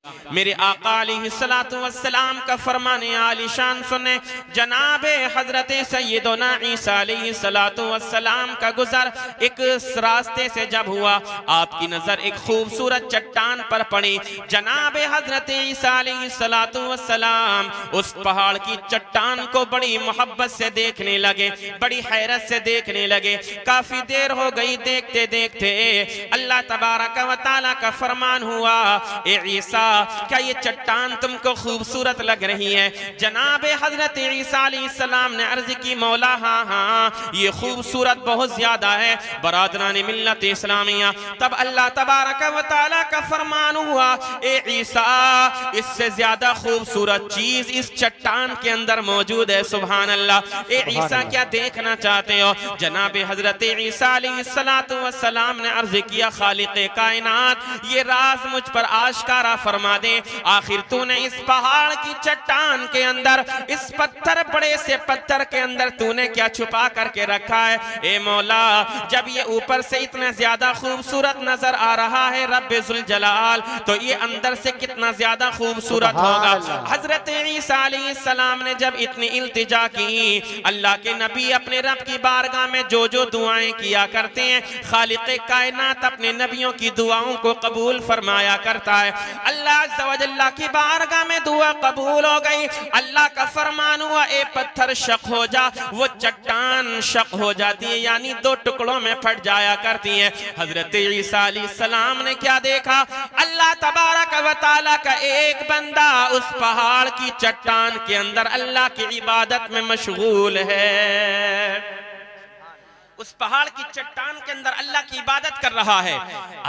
मेरे आका अलैहिस्सलातु वस्सलाम का फरमाने आलिशान सुने। जनाबे हजरत सैयदना ईसा अलैहिस्सलातु वस्सलाम का गुजर एक रास्ते से जब हुआ, आपकी नजर एक खूबसूरत चट्टान पर पड़ी। जनाबे हजरत ईसा अलैहिस्सलातु वस्सलाम उस पहाड़ की चट्टान को बड़ी मोहब्बत से देखने लगे, बड़ी हैरत से देखने लगे। काफी देर हो गई देखते देखते अल्लाह तबारक व तआला का फरमान हुआ, ए ईसा क्या ये चट्टान तुमको खूबसूरत लग रही है? जनाबे हजरत ईसा अलैहिस्सलाम ने अर्ज की, मौला हाँ हाँ ये खूबसूरत बहुत ज्यादा है। बरादरान मिल्लत इस्लामिया, तब अल्लाह तबारक व तआला का फरमान हुआ, ए ईसा इससे ज्यादा खूबसूरत चीज इस चट्टान के अंदर मौजूद है। सुभान अल्लाह। ए ईसा क्या देखना चाहते हो? जनाबे हजरत ईसा अलैहिस्सलातु वस्सलाम ने अर्ज किया, खालिक़े कायनात ये राज मुझ पर आश्कारा फरमा दे। आखिर तूने इस पहाड़ की चट्टान के अंदर, इस पत्थर बड़े से पत्थर के अंदर तूने क्या छुपा करके रखा है? ए मौला जब ये ऊपर से इतना ज्यादा खूबसूरत नजर आ रहा है रब्बे जुल जलाल, तो ये अंदर से कितना ज्यादा खूबसूरत होगा। हजरत ईसा अलैहिस्सलाम ने जब इतनी इल्तिजा की, अल्लाह के नबी अपने रब की बारगाह में जो जो दुआएं किया करते हैं, खालिक़े कायनात अपने नबियों की दुआओं को कबूल फरमाया करता है। अल्लाह अज़्ज़ा व जल्ला की बारगाह में दुआ कबूल हो गई। अल्लाह का फरमान हुआ, ए पत्थर शक हो जा। वो चट्टान शक हो जाती है, यानी दो टुकड़ों में फट जाया करती है। हजरत ईसा अलैहिस्सलाम ने क्या देखा? अल्लाह तबारक व तआला का एक बंदा उस पहाड़ की चट्टान के अंदर अल्लाह की इबादत में मशगूल है। उस पहाड़ की चट्टान के अंदर अल्लाह की इबादत कर रहा है।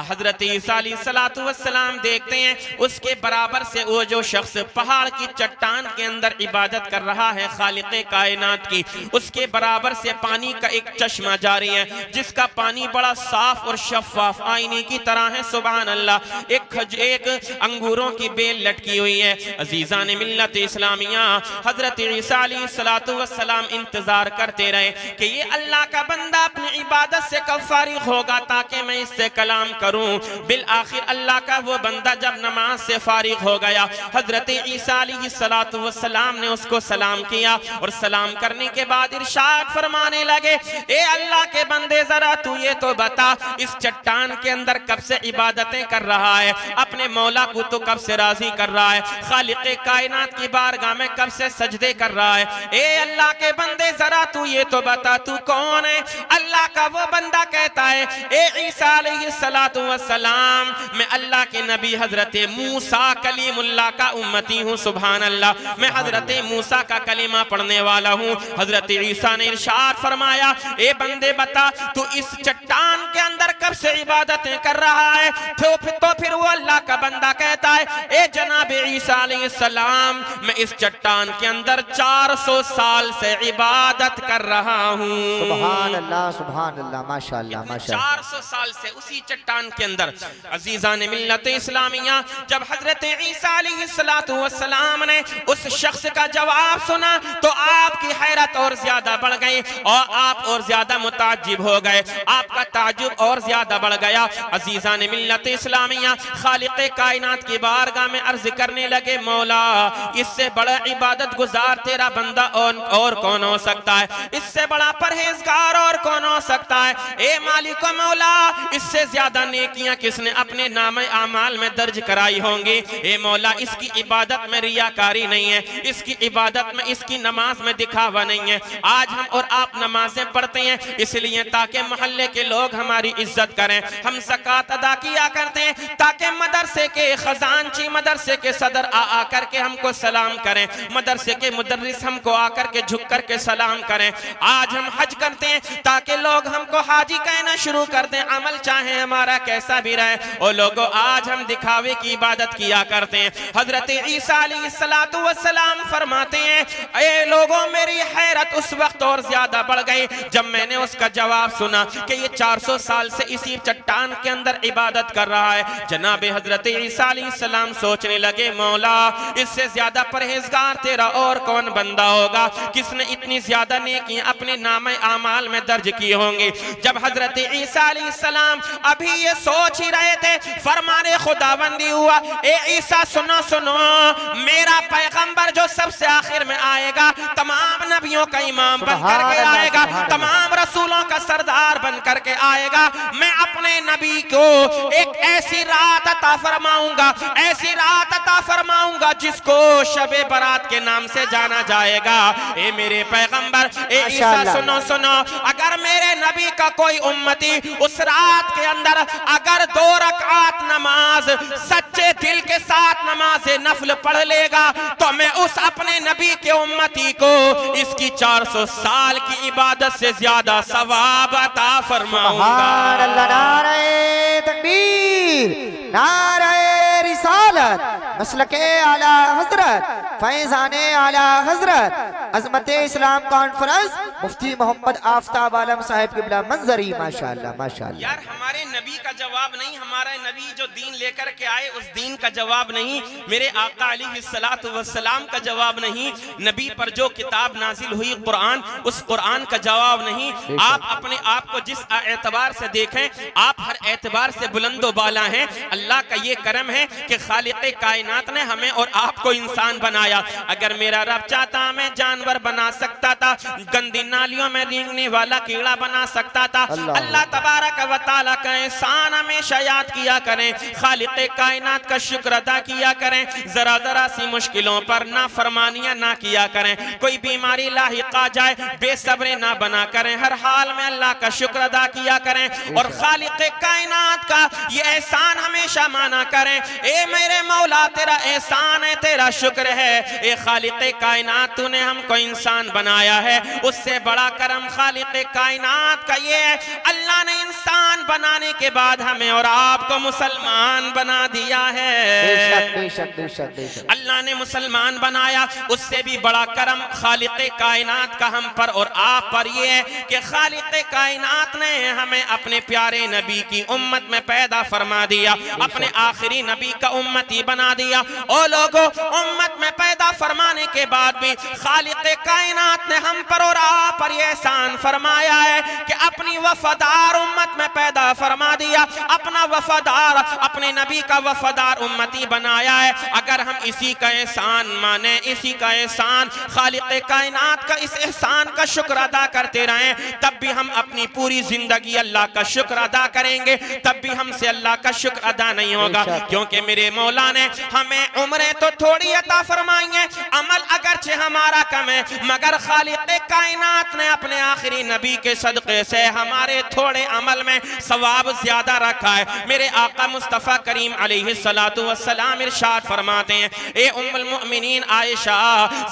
हजरत ईसा अलैहिस्सलातु वस्सलाम देखते हैं उसके बराबर से वो जो शख्स पहाड़ की चट्टान के अंदर इबादत कर रहा है खालिक़े कायनात की, उसके बराबर से पानी का एक चश्मा जारी है जिसका पानी बड़ा साफ और शफाफ आईने की तरह है। सुभान अल्लाह। एक अंगूरों की बेल लटकी हुई है। अजीज़ान मिल्लत इस्लामिया, हजरत ईसा अलैहिस्सलातु वस्सलाम इंतजार करते रहे कि ये अल्लाह का बंदा अपनी इबादत से कब फारिग होगा ताकि मैं इससे कलाम करूं। बिल आखिर अल्लाह का वो बंदा जब नमाज से फारिग हो गया, हजरत ईसा अलैहिस्सलातु वस्सलाम ने उसको सलाम किया और सलाम करने के बाद इरशाद फरमाने लगे, ए अल्लाह के बंदे जरा तू ये तो बता, इस चट्टान के अंदर कब से इबादतें कर रहा है? अपने मौला को तो कब से राजी कर रहा है? खालिक़े कायनात की बारगाह में कब से सजदे कर रहा है? ए अल्लाह के बंदे जरा तू ये तो बता तू कौन है? अल्लाह का वो बंदा कहता है, ए ईसा अलैहिस्सलातु वस्सलाम मैं अल्लाह के नबी हजरत मूसा कलीमुल्लाह का उम्मती हूँ। सुभान अल्लाह। मैं हजरत मूसा का कलीमा पढ़ने वाला हूँ। हजरत ईसा ने इरशाद फरमाया, ए बंदे बता तू इस चट्टान के अंदर कब से इबादतें कर रहा है? तो फिर वो अल्लाह का बंदा कहता है, ए जनाब ईसा अलैहिस्सलाम मैं इस चट्टान के अंदर 400 साल से इबादत कर रहा हूँ। सुभान अल्लाह, सुभान अल्लाह, माशाअल्लाह, माशाअल्लाह। 400 साल से उसी चट्टान के अंदर। अजीज़ान मिल्लत इस्लामिया, जब हजरत ईसा अलैहिस्सलातु वस्सलाम ने उस शख्स का जवाब सुना तो आपकी हैरत और ज्यादा बढ़ गई और आप और ज्यादा मुताज्जिब हो गए, आपका ताज्जुब और ज्यादा बढ़ गया। अजीज़ान मिल्लत इस्लामिया, खालिक़े कायनात की बारगाह में अर्ज करने लगे, मौला इससे बड़ा इबादत गुजार तेरा बंदा और कौन हो सकता है? इससे बड़ा परहेजगार और कौन हो सकता है? ए मालिक मौला इससे ज्यादा नेकियां किसने अपने नामे आमाल में दर्ज कराई होंगी? ए मौला इसकी इबादत में रियाकारी नहीं है, इसकी इबादत में, इसकी नमाज में दिखावा नहीं है। आज हम और आप नमाजें पढ़ते हैं इसलिए ताकि मोहल्ले के लोग हमारी इज्जत करें। हम ज़कात अदा किया करते हैं ताकि मदरसे के खजानची, मदरसे के सदर आ करके हमको सलाम करें, मदरसे के मुदर्रिस हमको आकर के झुक कर के सलाम करें। आज हम हज करते हैं ताकि लोग हमको हाजी कहना शुरू कर दें, अमल चाहे हमारा कैसा भी रहे। और लोगों आज हम दिखावे की इबादत किया करते हैं। हजरत ईसा अलैहिस्सलातु वस्सलाम फरमाते हैं, ए लोगों मेरी हैरत उस वक्त और ज्यादा बढ़ गई जब मैंने उसका जवाब सुना कि ये 400 साल से इसी चट्टान के अंदर इबादत कर रहा है। जनाब हजरत ईसा अलैहिस्सलाम सोचने लगे, मौला इससे ज्यादा परहेजगार तेरा और कौन बंदा होगा, किसने इतनी ज्यादा नेकी अपने नाम आमाल में दर्ज किए होंगे। जब हजरत ईसा अलैहिस्सलाम अभी ये सोच ही रहे थे, फरमाने खुदाबंदी हुआ, ए ईसा सुनो सुनो, मेरा पैगंबर जो सबसे आखिर में आएगा, तमाम नबियों का इमाम बन करके आएगा, तमाम रसूलों का सरदार बन करके आएगा। मैं अपने नबी को एक ऐसी रात अता फरमाऊंगा, ऐसी रात अता फरमाऊंगा जिसको शबे बरात के नाम से जाना जाएगा। ए मेरे पैगंबर, ए ईसा सुनो सुनो, अगर मेरे नबी का कोई उम्मती उस रात के अंदर अगर 2 रकात नमाज सच्चे दिल के साथ नमाज नफल पढ़ लेगा तो मैं उस अपने नबी के उम्मती को इसकी 400 साल की इबादत से ज्यादा सवाब अता फरमाऊंगा। सुभान अल्लाह, नारे तकबीर, नारे रिसालत, मसलके आला हजरत, फैजाने आला हजरत, अजमत इस्लाम कॉन्फ्रेंस, मुफ्ती मोहम्मद आफ्ताब आलम साहिब किबला मंजरी। माशाअल्लाह माशाअल्लाह। यार हमारे नबी का जवाब नहीं, हमारा नबी जो दीन लेकर के आए उस दीन का जवाब नहीं, मेरे आका अलैहिस्सलातु वस्सलाम का जवाब नहीं, नबी पर जो किताब नाजिल हुई कुरान, उस कुरान का जवाब नहीं। आप अपने आप को जिस एतबार से देखें, आप हर एतबार से बुलंदो बाला हैं। अल्लाह का ये करम है कि खालिक़े कायनात ने हमें और आपको इंसान बनाया। अगर मेरा रब चाहता मैं जानवर बना सकता था, गंदी नालियों में रेंगने वाला कीड़ा बना सकता था। अल्लाह तबारक व तआला का एहसान हमेशा याद किया करें, खालिक़े कायनात का शुक्र अदा किया करें, जरा जरा सी मुश्किलों पर ना फरमानियां ना किया करें, कोई बीमारी लाहिक आ जाए बेसब्रे ना बना करें, हर हाल में अल्लाह का शुक्र अदा किया करें और खालिक़े कायनात का ये एहसान हमेशा माना करें। ए मेरे मौला तेरा एहसान है, तेरा शुक्र है, ए खालिक़े कायनात तूने हमको इंसान बनाया है, उससे बड़ा करम खालिक़े कायनात का ये है अल्लाह ने इंसान बनाने के बाद हमें और आपको मुसलमान बना दिया है। बेशक बेशक बेशक अल्लाह ने मुसलमान बनाया, उससे भी बड़ा करम खालिक़े कायनात का हम पर और आप पर ये है कि खालिक़े कायनात ने हमें अपने प्यारे नबी की उम्मत में पैदा फरमा दिया, अपने आखिरी नबी का उम्मती बना दिया। ओ लोगों, उम्मत में पैदा फरमाने के बाद भी खालिक़े कायनात ने हम पर और आप पर यह एहसान फरमाया है कि अपनी वफादार उम्मत में पैदा फरमा दिया, अपना वफादार, अपने नबी का वफादार उम्मती बनाया है। अगर हम इसी का एहसान माने, इसी का एहसान, खालिक़े कायनात का इस एहसान का शुक्र अदा करते रहें, तब भी हम अपनी पूरी जिंदगी अल्लाह का शुक्र अदा करेंगे, तब भी हमसे अल्लाह का शुक्र अदा नहीं होगा। क्योंकि मेरे मौला ने हमें उम्रें तो थोड़ी अता फरमाई है, अमल अगरचे हमारा कम है, मगर खालिक़े कायनात ने अपने आखिरी नबी के सदक़े से हमारे थोड़े अमल में सवाब ज्यादा रखा है। मेरे आका मुस्तफ़ा करीम अलैहिस्सलातु वस्सलाम इरशाद फरमाते हैं, ए उम्मुल मोमिनीन आयशा,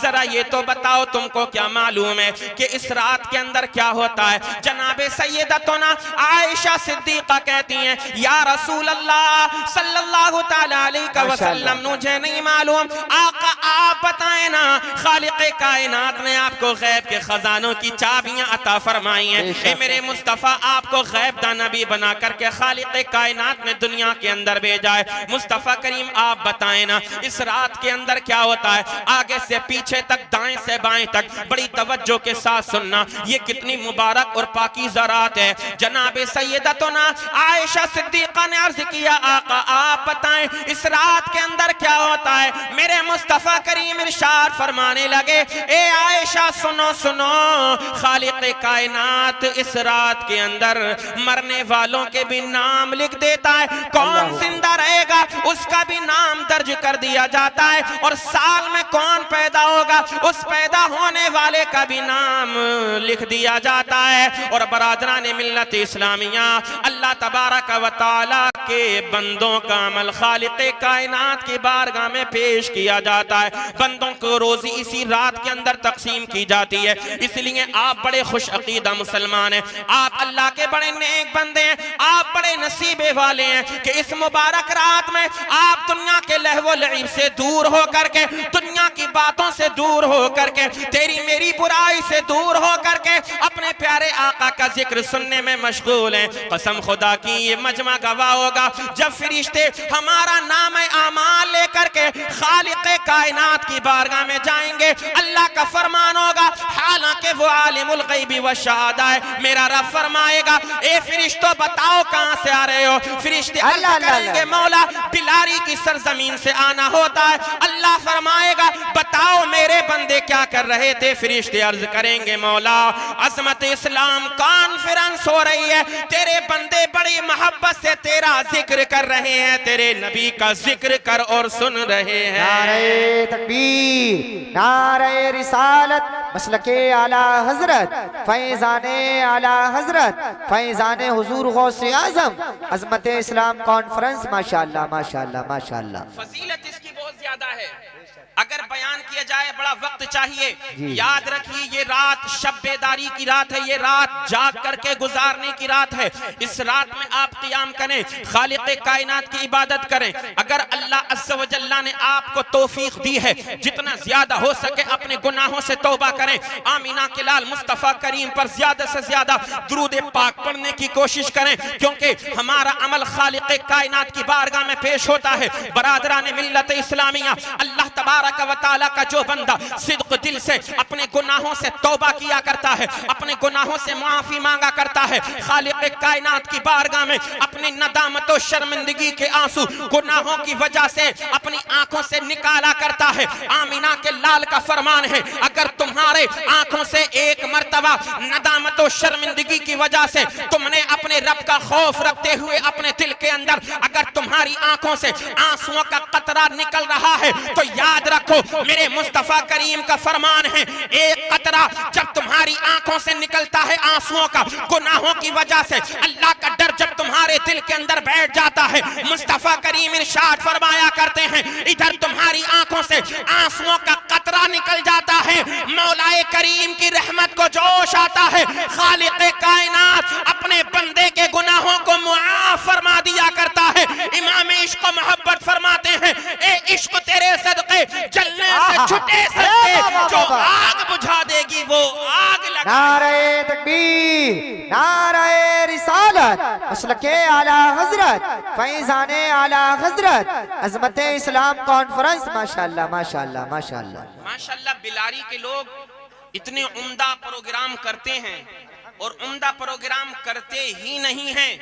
जरा ये तो बताओ तुमको क्या मालूम है कि इस रात के अंदर क्या होता है। जनाबे सैयदतुना आयशा सिद्दीक़ा कहती हैं, या रसूल अल्लाह सल्लल्लाहु तआला अलैहि वसल्लम, मुझे नहीं मालूम, आका आप बताएं ना। खालिक़े कायनात ने आपको गैब के खजानों की चाबियां अता फरमाई हैं। ए मेरे मुस्तफ़ा, आपको गैब दाना भी बना करके खालिक़े कायनात ने दुनिया के अंदर भेजा है। मुस्तफ़ा करीम आप बताएं ना, इस रात के अंदर क्या होता है। आगे से पीछे तक, दाएं से बाएं तक बड़ी तवज्जो के साथ सुनना, ये कितनी मुबारक और पाकीज़ा रात है। जनाबे सैयदतुना आयशा सिद्दीक़ा ने अर्ज़ किया, आका आप बताएं इस रात के अंदर क्या होता है। मेरे मुस्तफ़ा करीम इरशाद फरमाने लगे, ए आयशा सुनो सुनो, खालिक़े कायनात इस रात के अंदर मरने वालों के भी नाम लिख देता है, कौन जिंदा रहेगा उसका भी नाम दर्ज कर दिया जाता है, और साल में कौन पैदा होगा उस पैदा होने वाले का भी नाम लिख दिया जाता है। और बरादरान मिल्लत इस्लामिया, अल्लाह तबारक व तआला के बंदों का अमल खालिक़े कायनात की बारगाह में पेश किया जाता है। बंदों को रोजी इसी रात के अंदर तकसीम की जाती है। इसलिए आप बड़े खुश अकीदा मुसलमान हैं, आप अल्लाह के बड़े नेक बंदे हैं, आप बड़े नसीबे वाले हैं कि इस मुबारक रात में आप दुनिया के लहवो लईब से दूर होकर के दुनिया दुनिया की बातों से दूर हो करके, तेरी मेरी बुराई से दूर हो करके अपने प्यारे आका का जिक्र सुनने में मशगूल हैं। कसम खुदा की ये मजमा गवाह होगा जब फरिश्ते हमारा नाम आमाल लेकर के खालिक़े कायनात की बारगाह में जाएंगे, अल्लाह का फरमान होगा, हालांकि वो आलिमुल गैबी व शहादा है। मेरा रब फरमाएगा, ए फरिश्तों बताओ कहां से आ रहे हो? फरिश्ते अल्लाह करेंगे, मौला बिलारी की सरजमीन से आना होता है। अल्लाह फरमाएगा, बताओ मेरे बंदे क्या कर रहे थे? फरिश्ते अर्ज करेंगे, मौला अज़मत इस्लाम कॉन्फ्रेंस हो रही है, तेरे बंदे बड़ी मोहब्बत से तेरा जिक्र कर रहे हैं, तेरे नबी का जिक्र कर और सुन रहे हैं। नारे तकबीर, नारे रिसालत, मसलके आला हजरत, फैजाने आला हजरत, फैजाने हुजूर गौसे आजम, अज़मत इस्लाम कॉन्फ्रेंस। माशाअल्लाह माशाअल्लाह माशाअल्लाह। फजीलत इसकी बहुत ज्यादा है, अगर बयान किया जाए बड़ा वक्त चाहिए। याद रखिए, ये रात शब बेदारी की रात है, ये रात जाग करके गुजारने की रात है। इस रात में आप क़ियाम करें, खालिक़े कायनात की इबादत करें। अगर अल्लाह अज़्ज़ व जल्ला ने आपको तौफीक दी है, जितना ज्यादा हो सके अपने गुनाहों से तौबा करें। आमीना के लाल मुस्तफ़ा करीम पर ज्यादा से ज्यादा दुरूद पाक पढ़ने की कोशिश करें, क्योंकि हमारा अमल खालिक़े कायनात की बारगाह में पेश होता है। बरादरान मिल्लत इस्लामिया, अल्लाह तबारक व तआला का जो बंदा सिद्क दिल से अपने गुनाहों से तौबा किया करता है, अपने गुनाहों से माफी मांगा करता है, खालिक़े कायनात की बारगाह में अपनी नदामत और शर्मिंदगी के आंसू गुनाहों की वजह से अपनी आंखों से निकाला करता है। आमीना के लाल का फरमान है, अगर तुम्हारे आंखों से एक मर्तबा नदामत और शर्मिंदगी की वजह से तुमने अपने रब का खौफ रखते हुए अपने दिल के अंदर अगर तुम्हारी आंखों से आंसुओं का कतरा निकल रहा है, तो याद रखो मेरे मुस्तफा करीम का फरमान है, एक कतरा जब तुम्हारी आंखों से निकलता है आंसुओं का गुनाहों की वजह से, अल्लाह का डर जब तुम्हारे दिल के अंदर बैठ जाता है, मुस्तफा करीम इरशाद फरमाया करते हैं, इधर तुम्हारी आंखों से आंसुओं का कतरा निकल जाता है, मौलाए करीम की रहमत को जोश आता है, खालिक़े कायनात अपने बंदे के गुनाहों को मुआफ फरमा दिया करता है। इमाम इश्क मोहब्बत फरमाते हैं, ए इश्क तेरे सदके जलने से छुटे सकते, जो आग बुझा देगी वो आग लगा। नारे तकबीर, नारे रिसालत, मसलके आला हजरत, फैजाने आला हजरत, अज़मत इस्लाम कॉन्फ्रेंस। माशाअल्लाह माशाअल्लाह माशाअल्लाह माशाअल्लाह। बिलारी के लोग इतने उम्दा प्रोग्राम करते हैं, और उम्दा प्रोग्राम करते ही नहीं हैं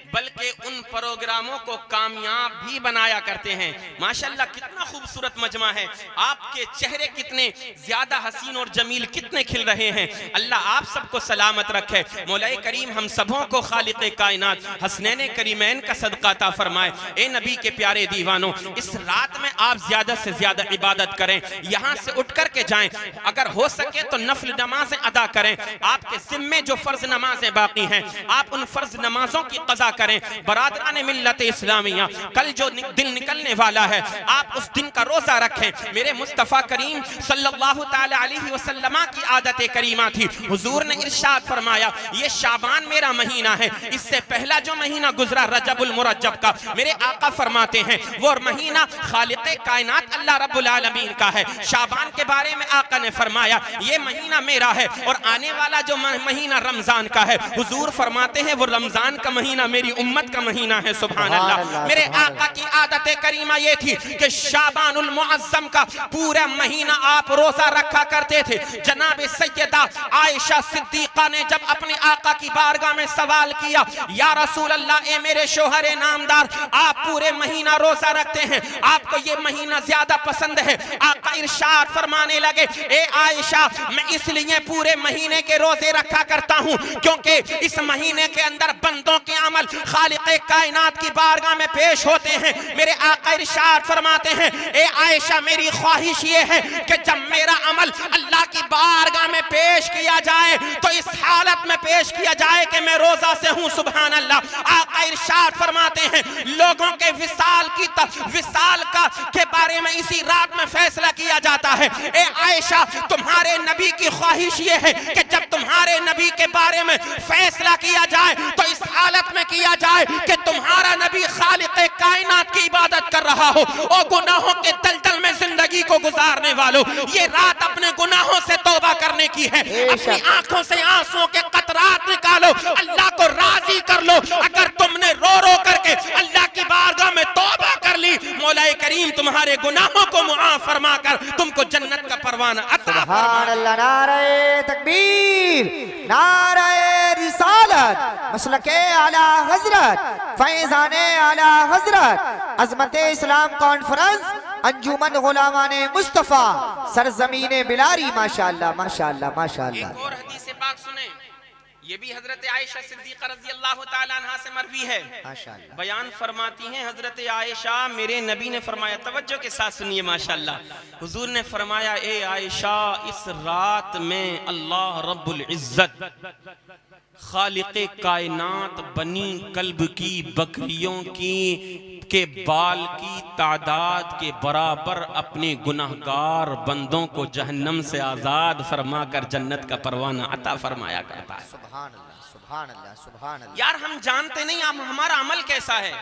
बल्कि उन प्रोग्रामों को कामयाब भी बनाया करते हैं। माशाअल्लाह, कितना खूबसूरत मजमा है, आपके चेहरे कितने ज्यादा हसीन और जमील कितने खिल रहे हैं। अल्लाह आप सबको सलामत रखे। मौलाए करीम हम सबों को खालिक़े कायनात हसनैन करीमैन का सदका अता फरमाए। ए नबी के प्यारे दीवानों, इस रात में आप ज्यादा से ज्यादा इबादत करें, यहाँ से उठ करके जाएं, अगर हो सके तो नफल नमाजें अदा करें। आपके जिम्मे जो फर्ज नमाजें बाकी हैं, आप उन फर्ज नमाजों की कज़ा करें। बरादरान मिल्लत इस्लामिया, कल जो दिन निकलने वाला है, आप उस दिन का रोजा रखें। मेरे मुस्तफ़ा करीम सल्लल्लाहु ताला अलैहि वसल्लम की आदत करीमा थी, हुजूर ने इरशाद फरमाया, ये शाबान मेरा महीना है, इससे पहला जो महीना गुजरा रजबुल मुरज्जब का, मेरे आका फरमाते हैं वो महीना खालिक़े कायनात अल्लाह रब्बुल आलमीन का है। शाबान के बारे में आका ने फरमाया, ये महीना मेरा है, और आने वाला जो महीना रमजान का है, हुजूर फरमाते हैं वो रमजान का महीना मेरी उम्मत का महीना है। सुभान अल्लाह। मेरे आका की आदत करीमा ये थी कि शाबानुल मुअज़्ज़म का पूरा महीना आप रोजा रखा करते थे। जनाब सैयदा आयशा सिद्दीक़ा ने जब अपने आका की बारगाह में सवाल किया, या रसूल अल्लाह, ए मेरे शोहर नामदार, आप पूरे महीना रोजा रखते हैं, आपको ये महीना ज्यादा पसंद है। आका इरशाद फरमाने लगे, ए आयशा, मैं इसलिए पूरे महीने के रोजे रखा करता हूँ क्योंकि इस महीने के अंदर बंदों के अमल खालिक़े कायनात की बारगाह में पेश होते हैं। मेरे आका इरशाद फरमाते हैं, ए आयशा, मेरी ख्वाहिश ये है कि जब मेरा अमल अल्लाह की बारगाह में पेश किया जाए तो इस हालत में पेश किया जाए कि मैं रोजा से हूँ। सुभान अल्लाह। आका इरशाद फरमाते हैं, लोगों के विसाल का के बारे में इसी रात में फैसला किया जाता है। ए आयशा, तुम्हारे नबी की ख्वाहिश ये है कि जब तुम्हारे नबी के बारे में फैसला किया जाए तो इस हालत में किया जाए कि तुम्हारा नबी खालिक़े कायनात की इबादत कर रहा हो और गुनाहों के दलदल में जिंदगी को गुजारने वालों, ये रात अपने गुनाहों से तौबा करने की है। अपनी आंखों से आंसुओं के कतरात निकालो, अल्लाह को राजी कर लो। अगर तुमने रो रो करके अल्लाह की बारगाह में तौबा कर ली, मौला करीम तुम्हारे गुनाहों को मुआफ फरमा कर तुमको जन्नत का परवाना अता फरमाएगा। सुभान अल्लाह, नारे तकबीर, नारे रिसालत, मसलके आला हजरत, फैजाने आला हजरत, अजमते इस्लाम कॉन्फ्रेंस, अंजुमन गुलामाने मुस्तफा, सरजमीने बिलारी। माशाअल्लाह माशाअल्लाह माशाअल्लाह। एक और हदीस पाक सुने, ये भी हजरत आयशा सिद्दीक़ा रज़ी अल्लाह ताला अन्हा से मरवी है। माशाअल्लाह। बयान फरमाती हैं हजरत आयशा, मेरे नबी ने फरमाया, तवज्जो के साथ सुनिए माशाअल्लाह, हुजूर ने फरमाया, ए आयशा, इस रात में अल्लाह रब्बुल इज्जत खालिक़े कायनात बनी कल्ब की बकरियों के बाल की तादाद के बराबर अपने गुनाहगार बंदों को जहन्नम से आजाद फरमाकर जन्नत का परवाना अता फरमाया करता है। सुभान अल्लाह सुभान अल्लाह सुभान अल्लाह। यार हम जानते नहीं हमारा अमल कैसा है।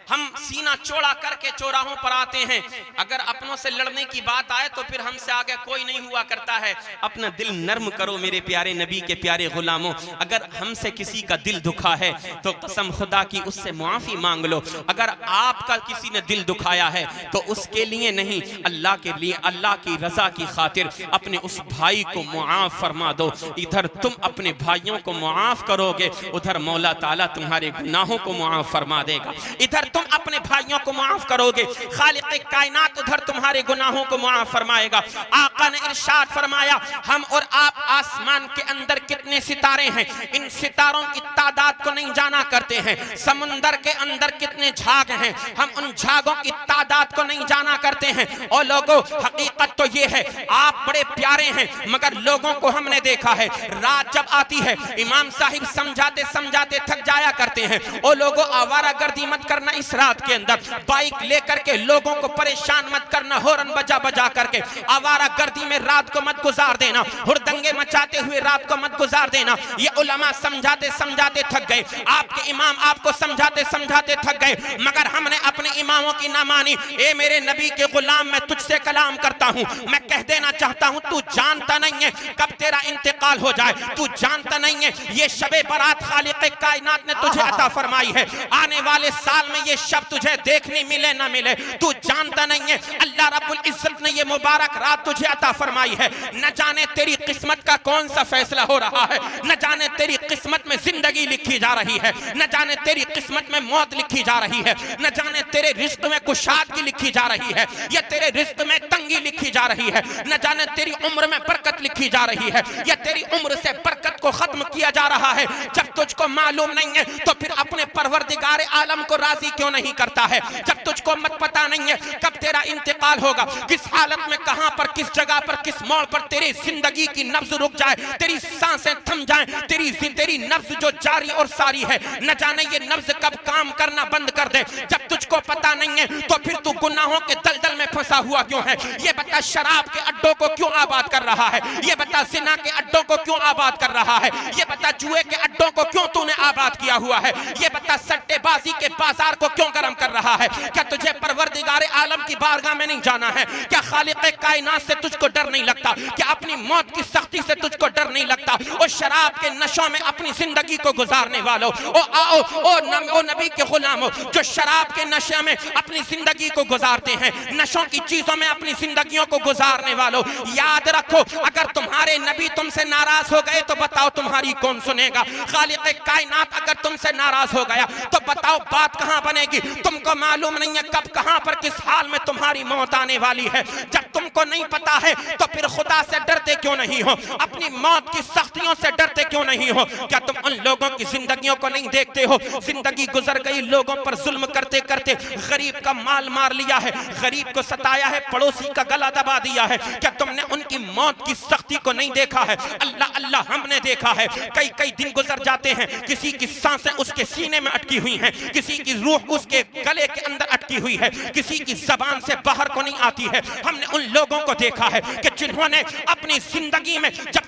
हम सीना चौड़ा करके चौराहों पर आते हैं, अगर अपनों से लड़ने की बात आए तो फिर हमसे आगे कोई नहीं हुआ करता है। अपना दिल नर्म करो मेरे प्यारे नबी के प्यारे गुलामों। अगर हमसे किसी का दिल दुखा है तो कसम खुदा की उससे मुआफी मांग लो। अगर आपका किसी ने दिल दुखाया है तो उसके लिए नहीं, अल्लाह के लिए, अल्लाह की रजा की खातिर अपने उस भाई को मुआफ फरमा दो। इधर तुम अपने भाइयों को मुआफ करोगे, उधर मौला ताला तुम्हारे गुनाहों को मुआफ फरमा देगा। इधर तुम अपने भाइयों को माफ करोगे, खालिक़े कायनात उधर तुम्हारे गुनाहों को माफ फरमाएगा। आका ने इरशाद फरमाया, हम और आप आसमान के अंदर कितने सितारे हैं, इन सितारों की तादाद को नहीं जाना करते हैं। समुंदर के अंदर कितने झाग हैं, हम उन झागों की तादाद को नहीं जाना करते हैं। और लोगों, हकीकत तो ये है, आप बड़े प्यारे हैं, मगर लोगों को हमने देखा है, रात जब आती है इमाम साहिब समझाते समझाते थक जाया करते हैं। और लोगों, आवारागर्दी मत करना इस रात के अंदर, बाइक लेकर के लोगों को परेशान मत करना, हॉर्न बजा बजा करके आवारागर्दी में रात को मत गुजार देना, हुड़दंगे मचाते हुए रात को मत गुजार देना। ये उलमा समझाते समझाते थक गए, आपके इमाम आपको समझाते समझाते थक गए, मगर हमने अपने इमामों की ना मानी। ए मेरे नबी के गुलाम, मैं तुझसे कलाम करता हूं, मैं कह देना चाहता हूं, तू जानता नहीं है कब तेरा इंतकाल हो जाए, तू जानता नहीं है ये शबे बारात खालिक़े कायनात ने तुझे अता फरमाई है, आने वाले साल में ये शब तुझे देखने मिले ना मिले, तू जानता नहीं है अल्लाह रब्बुल इज्जत ने ये मुबारक रात तुझे अता फरमाई है। न जाने तेरी किस्मत का कौन सा फैसला हो रहा है, न जाने तेरी किस्मत में जिंदगी लिखी जा रही है, न जाने तेरी किस्मत में मौत लिखी जा रही है, न जाने तेरे रिस्क में कुशादगी लिखी जा रही है या तेरे रिस्क में तंगी लिखी जा रही है, न जाने तेरी उम्र में बरकत लिखी जा रही है या तेरी उम्र से बरकत को खत्म किया जा रहा है। जब तुझको मालूम नहीं है तो फिर अपने परवरदिगार आलम को राजी क्यों नहीं करता है? जब तुझको मत पता नहीं है कब तेरा इंतकाल होगा, किस हालत में, कहां पर, किस जगह पर, किस मोड़ पर तेरी जिंदगी की नब्ज रुक जाए, तेरी सांसें थम जाएं, तेरी नब्ज जो जारी और सारी है, न जाने ये नब्ज कब काम करना बंद कर दे। जब तुझको पता नहीं है तो फिर तू गुनाहों के दलदल में फंसा हुआ क्यों है? ये बता, शराब के अड्डों को क्यों आबाद कर रहा है? ये बता, जिना के अड्डों को क्यों आबाद कर रहा है? ये बता, जुए के अड्डों को क्यों तूने आबाद किया हुआ है? ये बता, सट्टेबाजी के बाजार को क्यों गर्म कर रहा है? क्या तुझे परवरदिगार आलम की बारगाह में नहीं जाना है? क्या खालिक़े कायनात से तुझको डर नहीं लगता? क्या अपनी मौत की सख्ती से तुझको डर नहीं लगता? और शराब के नशों में अपनी जिंदगी को गुजारने वालों, ओ आओ ओ नबी के गुलामों, जो शराब के नशे में अपनी जिंदगी को गुजारते हैं, नशों की चीजों में अपनी जिंदगियों को गुजारने वालों, याद रखो, अगर तुम्हारे नबी तुमसे नाराज हो गए तो बताओ तुम्हारी कौन सुनेगा? खालिक़े कायनात अगर तुमसे नाराज हो गया तो बताओ बात कहां बनेगी? तुमको मालूम नहीं है कब, कहां पर, किस हाल में तुम्हारी मौत आने वाली है। जब तुमको नहीं पता है तो फिर खुदा से डरते क्यों नहीं हो? अपनी मौत की सख्तियों से डरते क्यों नहीं हो? क्या तुम उन लोगों की जिंदगियों को नहीं देखते हो? जिंदगी गुजर गई, लोगों पर जुल्म करते करते गरीब का माल मार लिया है, गरीब को सताया है, पड़ोसी का गला दबा दिया है। क्या तुमने उनकी मौत की सख्ती को नहीं देखा है? अल्लाह अल्लाह, हमने देखा है। कई कई दिन गुजर जाते हैं, किसी की सांसें उसके सीने में अटकी हुई हैं, किसी की रूह उसके गले के अंदर अटकी हुई है, किसी की जबान से बाहर को नहीं आती है। हमने उन लोगों को देखा है कि जिन्होंने अपनी जिंदगी में जब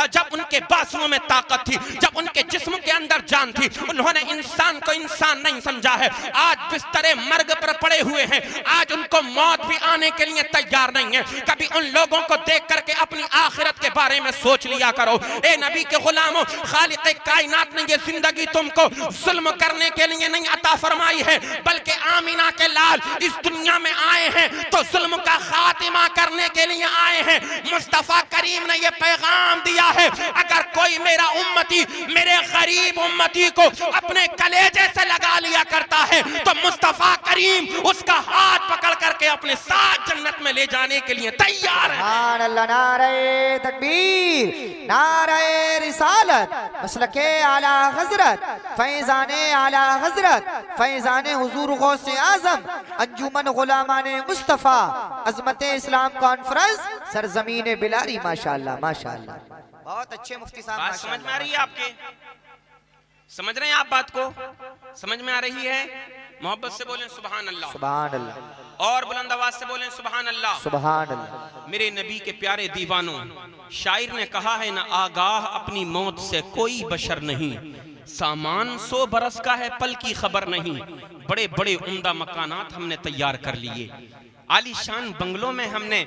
जब उनके बाजुओं में ताकत थी, जब उनके जिस्म के अंदर जान थी, उन्होंने इंसान को इंसान नहीं समझा है। आज बिस्तरे मर्ग पर पड़े हुए हैं, आज उनको मौत भी आने के लिए तैयार नहीं है। कभी उन लोगों को देख करके अपनी आखिरत के बारे में सोच लिया करो। ए नबी के गुलामों, खालिक कायनात ने ये जिंदगी तुमको जुल्म करने के लिए नहीं अता फरमाई है, बल्कि आमीना के लाल इस दुनिया में आए हैं तो जुल्म का खातिमा करने के लिए आए हैं। मुस्तफा करीम ने ये पैगाम दिया है, अगर कोई मेरा उम्मती मेरे गरीब उम्मती को अपने कलेजे से लगा लिया करता है तो मुस्तफा करीम उसका हाथ पकड़ करके अपने साथ जन्नत में ले जाने के लिए तैयार है। सुभान अल्लाह, नारे तकबीर, नारे रिसालत, मसलके आला हजरत, फैजाने आला हजरत, फैजाने हुजूर गौसे आजम, अंजुमन गुलामाने मुस्तफा, अजमते इस्लाम कॉन्फ्रेंस, सरजमीन बिलारी। माशाअल्लाह माशाअल्लाह, बहुत अच्छे मुफ्ती साहब। बात समझ में आ रही है आपके? समझ रहे हैं आप बात को? समझ में आ रही है? मोहब्बत से बोलें सुभान अल्लाह, सुभान अल्लाह, और बुलंद आवाज से बोलें सुभान अल्लाह, सुभान अल्लाह। मेरे नबी के प्यारे दीवानों, शायर ने कहा है ना, आगाह अपनी मौत से कोई बशर नहीं, सामान 100 बरस का है पल की खबर नहीं। बड़े बड़े उम्दा मकानात हमने तैयार कर लिए, आलीशान बंगलों में हमने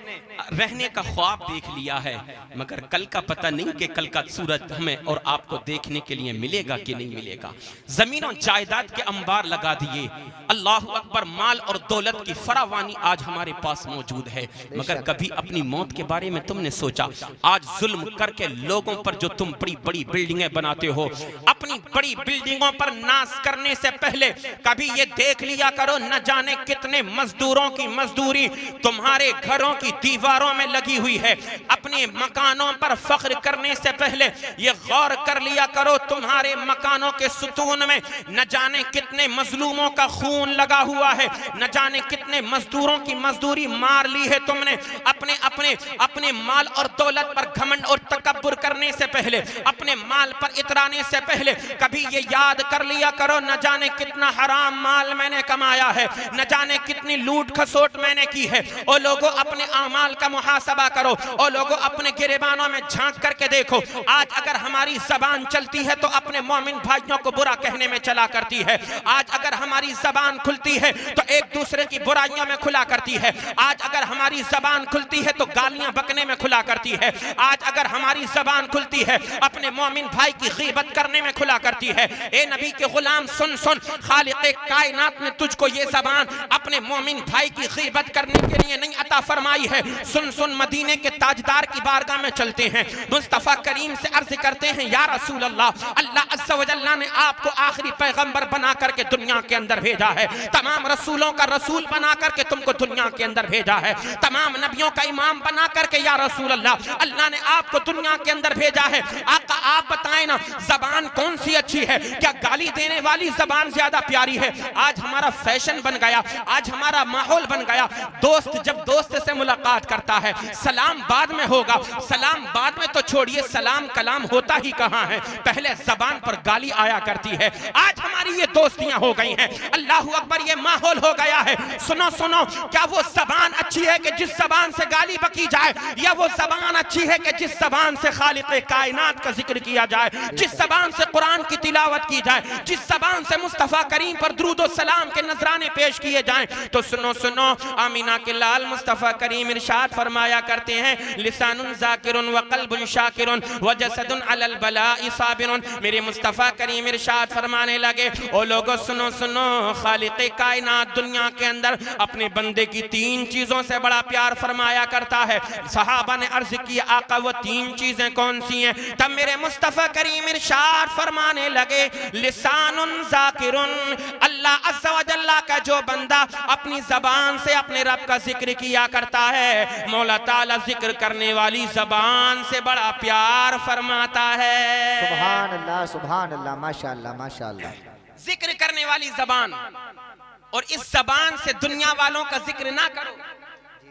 रहने का ख्वाब देख लिया है, मगर कल का पता नहीं कि कल का सूरज हमें और आपको देखने के लिए मिलेगा कि नहीं मिलेगा। जमीनों जायदाद के अंबार लगा दिए, अल्लाह अकबर, माल और दौलत की फरावानी आज हमारे पास मौजूद है, मगर कभी अपनी मौत के बारे में तुमने सोचा? आज जुल्म करके लोगों पर जो तुम बड़ी बड़ी बिल्डिंगें बनाते हो, अपनी बड़ी बिल्डिंगों पर नाश करने से पहले कभी ये देख लिया करो, न जाने कितने मजदूरों की मजदूरी तुम्हारे घरों की दीवारों में लगी हुई है। अपने मकानों पर फख्र करने से पहले ये गौर कर लिया करो, तुम्हारे मकानों के सुतून में न जाने कितने मजलूमों का खून लगा हुआ है, न जाने कितने मजदूरों की मजदूरी मार ली है तुमने। अपने अपने अपने माल और दौलत पर घमंड और तकब्बुर करने से पहले, अपने माल पर इतराने से पहले कभी ये याद कर लिया करो, न जाने कितना हराम माल मैंने कमाया है, न जाने कितनी लूट खसोट मैंने की है। ओ लोगों, अपने आमाल का मुहासबा करो। ओ लोगों, अपने गिरेबानों में झांक करके देखो। आज अगर हमारी जबान चलती है तो अपने मोमिन भाइयों को बुरा कहने में चला करती है। आज अगर हमारी जबान खुलती है तो एक दूसरे की बुराइयों में खुला करती है। आज अगर हमारी जबान खुलती है तो गालियां बकने में खुला करती है। आज अगर हमारी जबान खुलती है अपने मोमिन भाई की गीबत करने में खुला करती है। ए नबी के गुलाम, सुन सुन, खालिक कायनात ने तुझको ये जबान अपने मोमिन भाई की गीबत करने के लिए नहीं अता फरमाई है। सुन सुन, मदीने के ताजदार की बारगाह में चलते हैं, मुस्तफा करीम से अर्ज करते हैं, या रसूल अल्लाह, अल्लाह अज़्ज़ा व जल्ला ने आपको आखिरी पैगंबर बना करके दुनिया के अंदर भेजा है, तमाम रसूलों का रसूल बना करके तुमको दुनिया के अंदर भेजा है, तमाम नबियों का इमाम बना करके या रसूल अल्लाह अल्लाह ने आपको दुनिया के अंदर भेजा है। आका, आप बताएं ना, जबान कौन सी अच्छी है? क्या गाली देने वाली जबान ज्यादा प्यारी है? आज हमारा फैशन बन गया, आज हमारा माहौल बन गया। दोस्त जब दोस्त से मुलाकात करता है, सलाम बाद में होगा, सलाम बाद में तो छोड़िए, सलाम कलाम होता ही कहां है, पहले जबान पर गाली आया करती है। आज हमारी ये दोस्तियां हो गई हैं, अल्लाह अकबर, ये माहौल हो गया है। सुनो सुनो, क्या वो जबान अच्छी है कि जिस जबान से गाली बकी जाए, या वो जबान अच्छी है कि जिस जबान से खालिक कायनात का जिक्र किया जाए, जिस जबान से कुरान की तिलावत की जाए, जिस जबान से मुस्तफा करीम पर दुरूद और सलाम के नजराने पेश किए जाएं? तो सुनो सुनो, आमीना के लाल मुस्तफा करीम इरशाद फरमाया करते हैं, लिसानुन ज़ाकिरुन व क़ल्बुन शाकिरुन व जसदुन अलल बलाइ साबिरुन। मेरे मुस्तफा करीम इरशाद फरमाने लगे, ओ लोगों सुनो सुनो, खालिक कायनात दुनिया के अंदर अपने बंदे की 3 चीजों से बड़ा प्यार फरमाया करता है। सहाबा ने अर्ज किया, आका वो 3 चीजें कौन सी हैं? तब मेरे मुस्तफा करीम इरशाद फरमाने लगे, लिसानुन ज़ाकिरुन, अल्लाह अज़्ज़ा व जल्ला का जो बंदा अपनी जबान से अपने रब का जिक्र किया करता है, मौला ताला जिक्र करने वाली जबान से बड़ा प्यार फरमाता है। सुभान अल्लाह, सुभान अल्लाह, माशाअल्लाह माशाअल्लाह। जिक्र करने वाली जबान, और इस जबान से दुनिया वालों का जिक्र ना करो।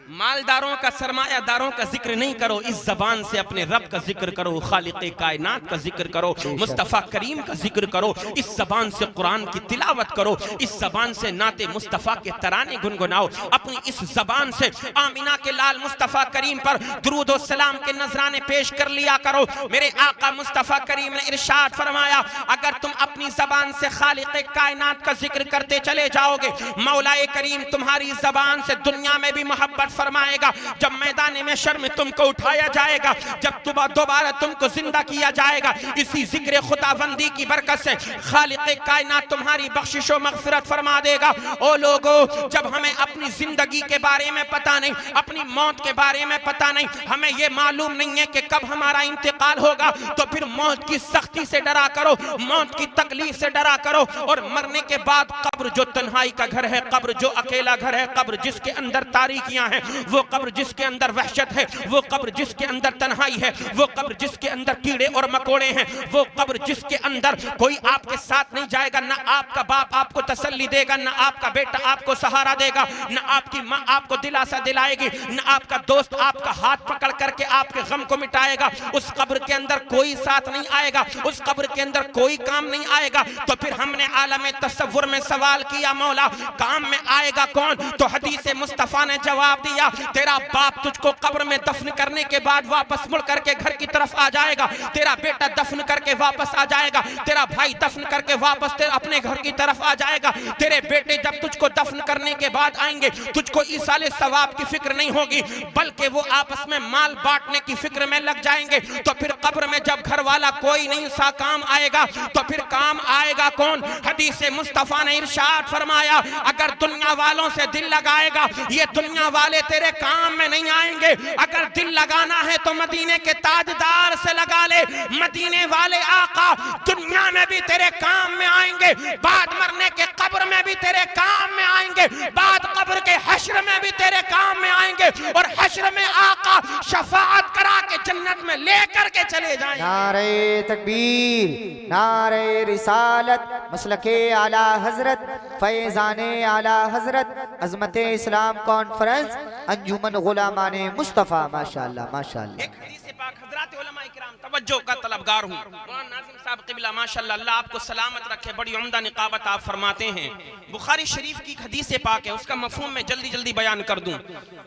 मालदारों का सरमायादारों का जिक्र नहीं करो, इस जबान से अपने रब का जिक्र करो, खालिक़े कायनात का जिक्र करो, मुस्तफ़ा करीम का जिक्र करो, इस जबान से कुरान की तिलावत करो, इस जबान से नाते मुस्तफ़ा के तराने गुनगुनाओ, अपनी इस जबान से आमिना के लाल मुस्तफ़ा करीम पर दुरूद और सलाम के नजराने पेश कर लिया करो। मेरे आका मुस्तफ़ा करीम ने इरशाद फरमाया, अगर तुम अपनी जबान से खालिक़े कायनात का जिक्र करते चले जाओगे, मौलाए करीम तुम्हारी जबान से दुनिया में भी मोहब्बत फरमाएगा। जब मैदान में शर में तुमको उठाया जाएगा, जब दोबारा तुमको जिंदा किया जाएगा, इसी जिक्र खुदाबंदी की बरकत से खालिक़े कायनात तुम्हारी बख्शिश और मग़फ़िरत फरमा देगा। ओ लोगों, जब हमें अपनी जिंदगी के बारे में पता नहीं, अपनी मौत के बारे में पता नहीं, हमें ये मालूम नहीं है कि कब हमारा इंतकाल होगा, तो फिर मौत की सख्ती से डरा करो, मौत की तकलीफ से डरा करो। और मरने के बाद कब्र जो तन्हाई का घर है, कब्र जो अकेला घर है, कब्र जिसके अंदर तारीकियां हैं, वो कब्र जिसके अंदर वहशत है, वो कब्र जिसके अंदर तन्हाई है, वो कब्र जिसके अंदर कीड़े और मकोड़े हैं, वो कब्र जिसके अंदर कोई आपके साथ नहीं जाएगा, ना आपका बाप आपको तसल्ली देगा, ना आपका बेटा आपको सहारा देगा, ना आपकी माँ आपको दिलासा दिलाएगी, ना आपका दोस्त आपका हाथ पकड़ करके आपके गम को मिटाएगा। उस कब्र के अंदर कोई साथ नहीं आएगा, उस कब्र के अंदर कोई काम नहीं आएगा। तो फिर हमने आलम तसव्वुर में सवाल किया, मौला काम में आएगा कौन? तो हदीस मुस्तफ़ा ने जवाब दिया, तेरा बाप तुझको कब्र में दफन करने के बाद वापस मुड़ करके घर की तरफ आ जाएगा, तेरा बेटा दफन करके वापस आ जाएगा, तेरा भाई दफन करके वापस अपने घर की तरफ आ जाएगा, तेरे बेटे जब तुझको दफन करने के बाद आएंगे, तुझको ईसाले सवाब की फिक्र नहीं होगी, बल्कि वो आपस में माल बांटने की फिक्र में लग जाएंगे। तो फिर कब्र में जब घर वाला कोई नहीं सा काम आएगा, तो फिर काम आएगा कौन? हदीस मुस्तफ़ा ने इरशाद फरमाया, अगर दुनिया वालों से दिल लगाएगा, ये दुनिया वाले तेरे काम में नहीं आएंगे। अगर दिल लगाना है तो मदीने के ताजदार से लगा ले, मदीने वाले आका दुनिया में भी तेरे काम में आएंगे, बाद मरने के कब्र में भी तेरे काम में आएंगे, बाद कब्र के हश्र में भी तेरे काम में आएंगे, और हश्र में आका शफाअत करा के जन्नत में लेकर के चले जाएंगे। नारे तकबीर, नारे रिसालत, मसलके आला हजरत, फैजाने आला हजरत, अज़मते इस्लाम कॉन्फ्रेंस, अंजुमन गुलामाने मुस्तफ़ा। माशाअल्लाह माशाअल्लाह। एक हदीस पाक हज़रात उलमा इकराम तवज्जो का तलबगार हूँ। नाज़िम साहब क़िबला माशाअल्लाह, अल्लाह आपको सलामत रखे, बड़ी उम्दा निकाबत आप फरमाते हैं। बुखारी शरीफ की हदीस पाक है, उसका मफ़हूम मैं जल्दी जल्दी बयान कर दूँ।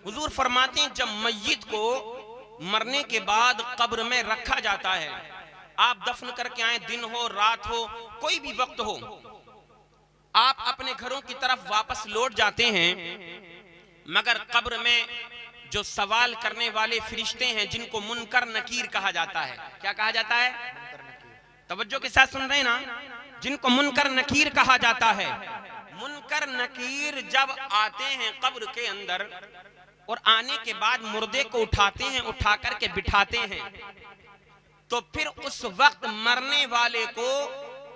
हुज़ूर फरमाते हैं, जब मय्यत को मरने के बाद कब्र में रखा जाता है, आप दफन करके आए, दिन हो रात हो कोई भी वक्त हो, आप अपने घरों की तरफ वापस लौट जाते हैं, मगर कब्र में जो सवाल करने वाले फरिश्ते हैं, जिनको मुनकर नकीर कहा जाता है, क्या कहा जाता है? तवज्जो के साथ सुन रहे हैं ना? जिनको मुनकर नकीर कहा जाता है। मुनकर नकीर जब आते हैं कब्र के अंदर और आने के बाद मुर्दे को उठाते हैं, उठा करके बिठाते हैं, तो फिर उस वक्त मरने वाले को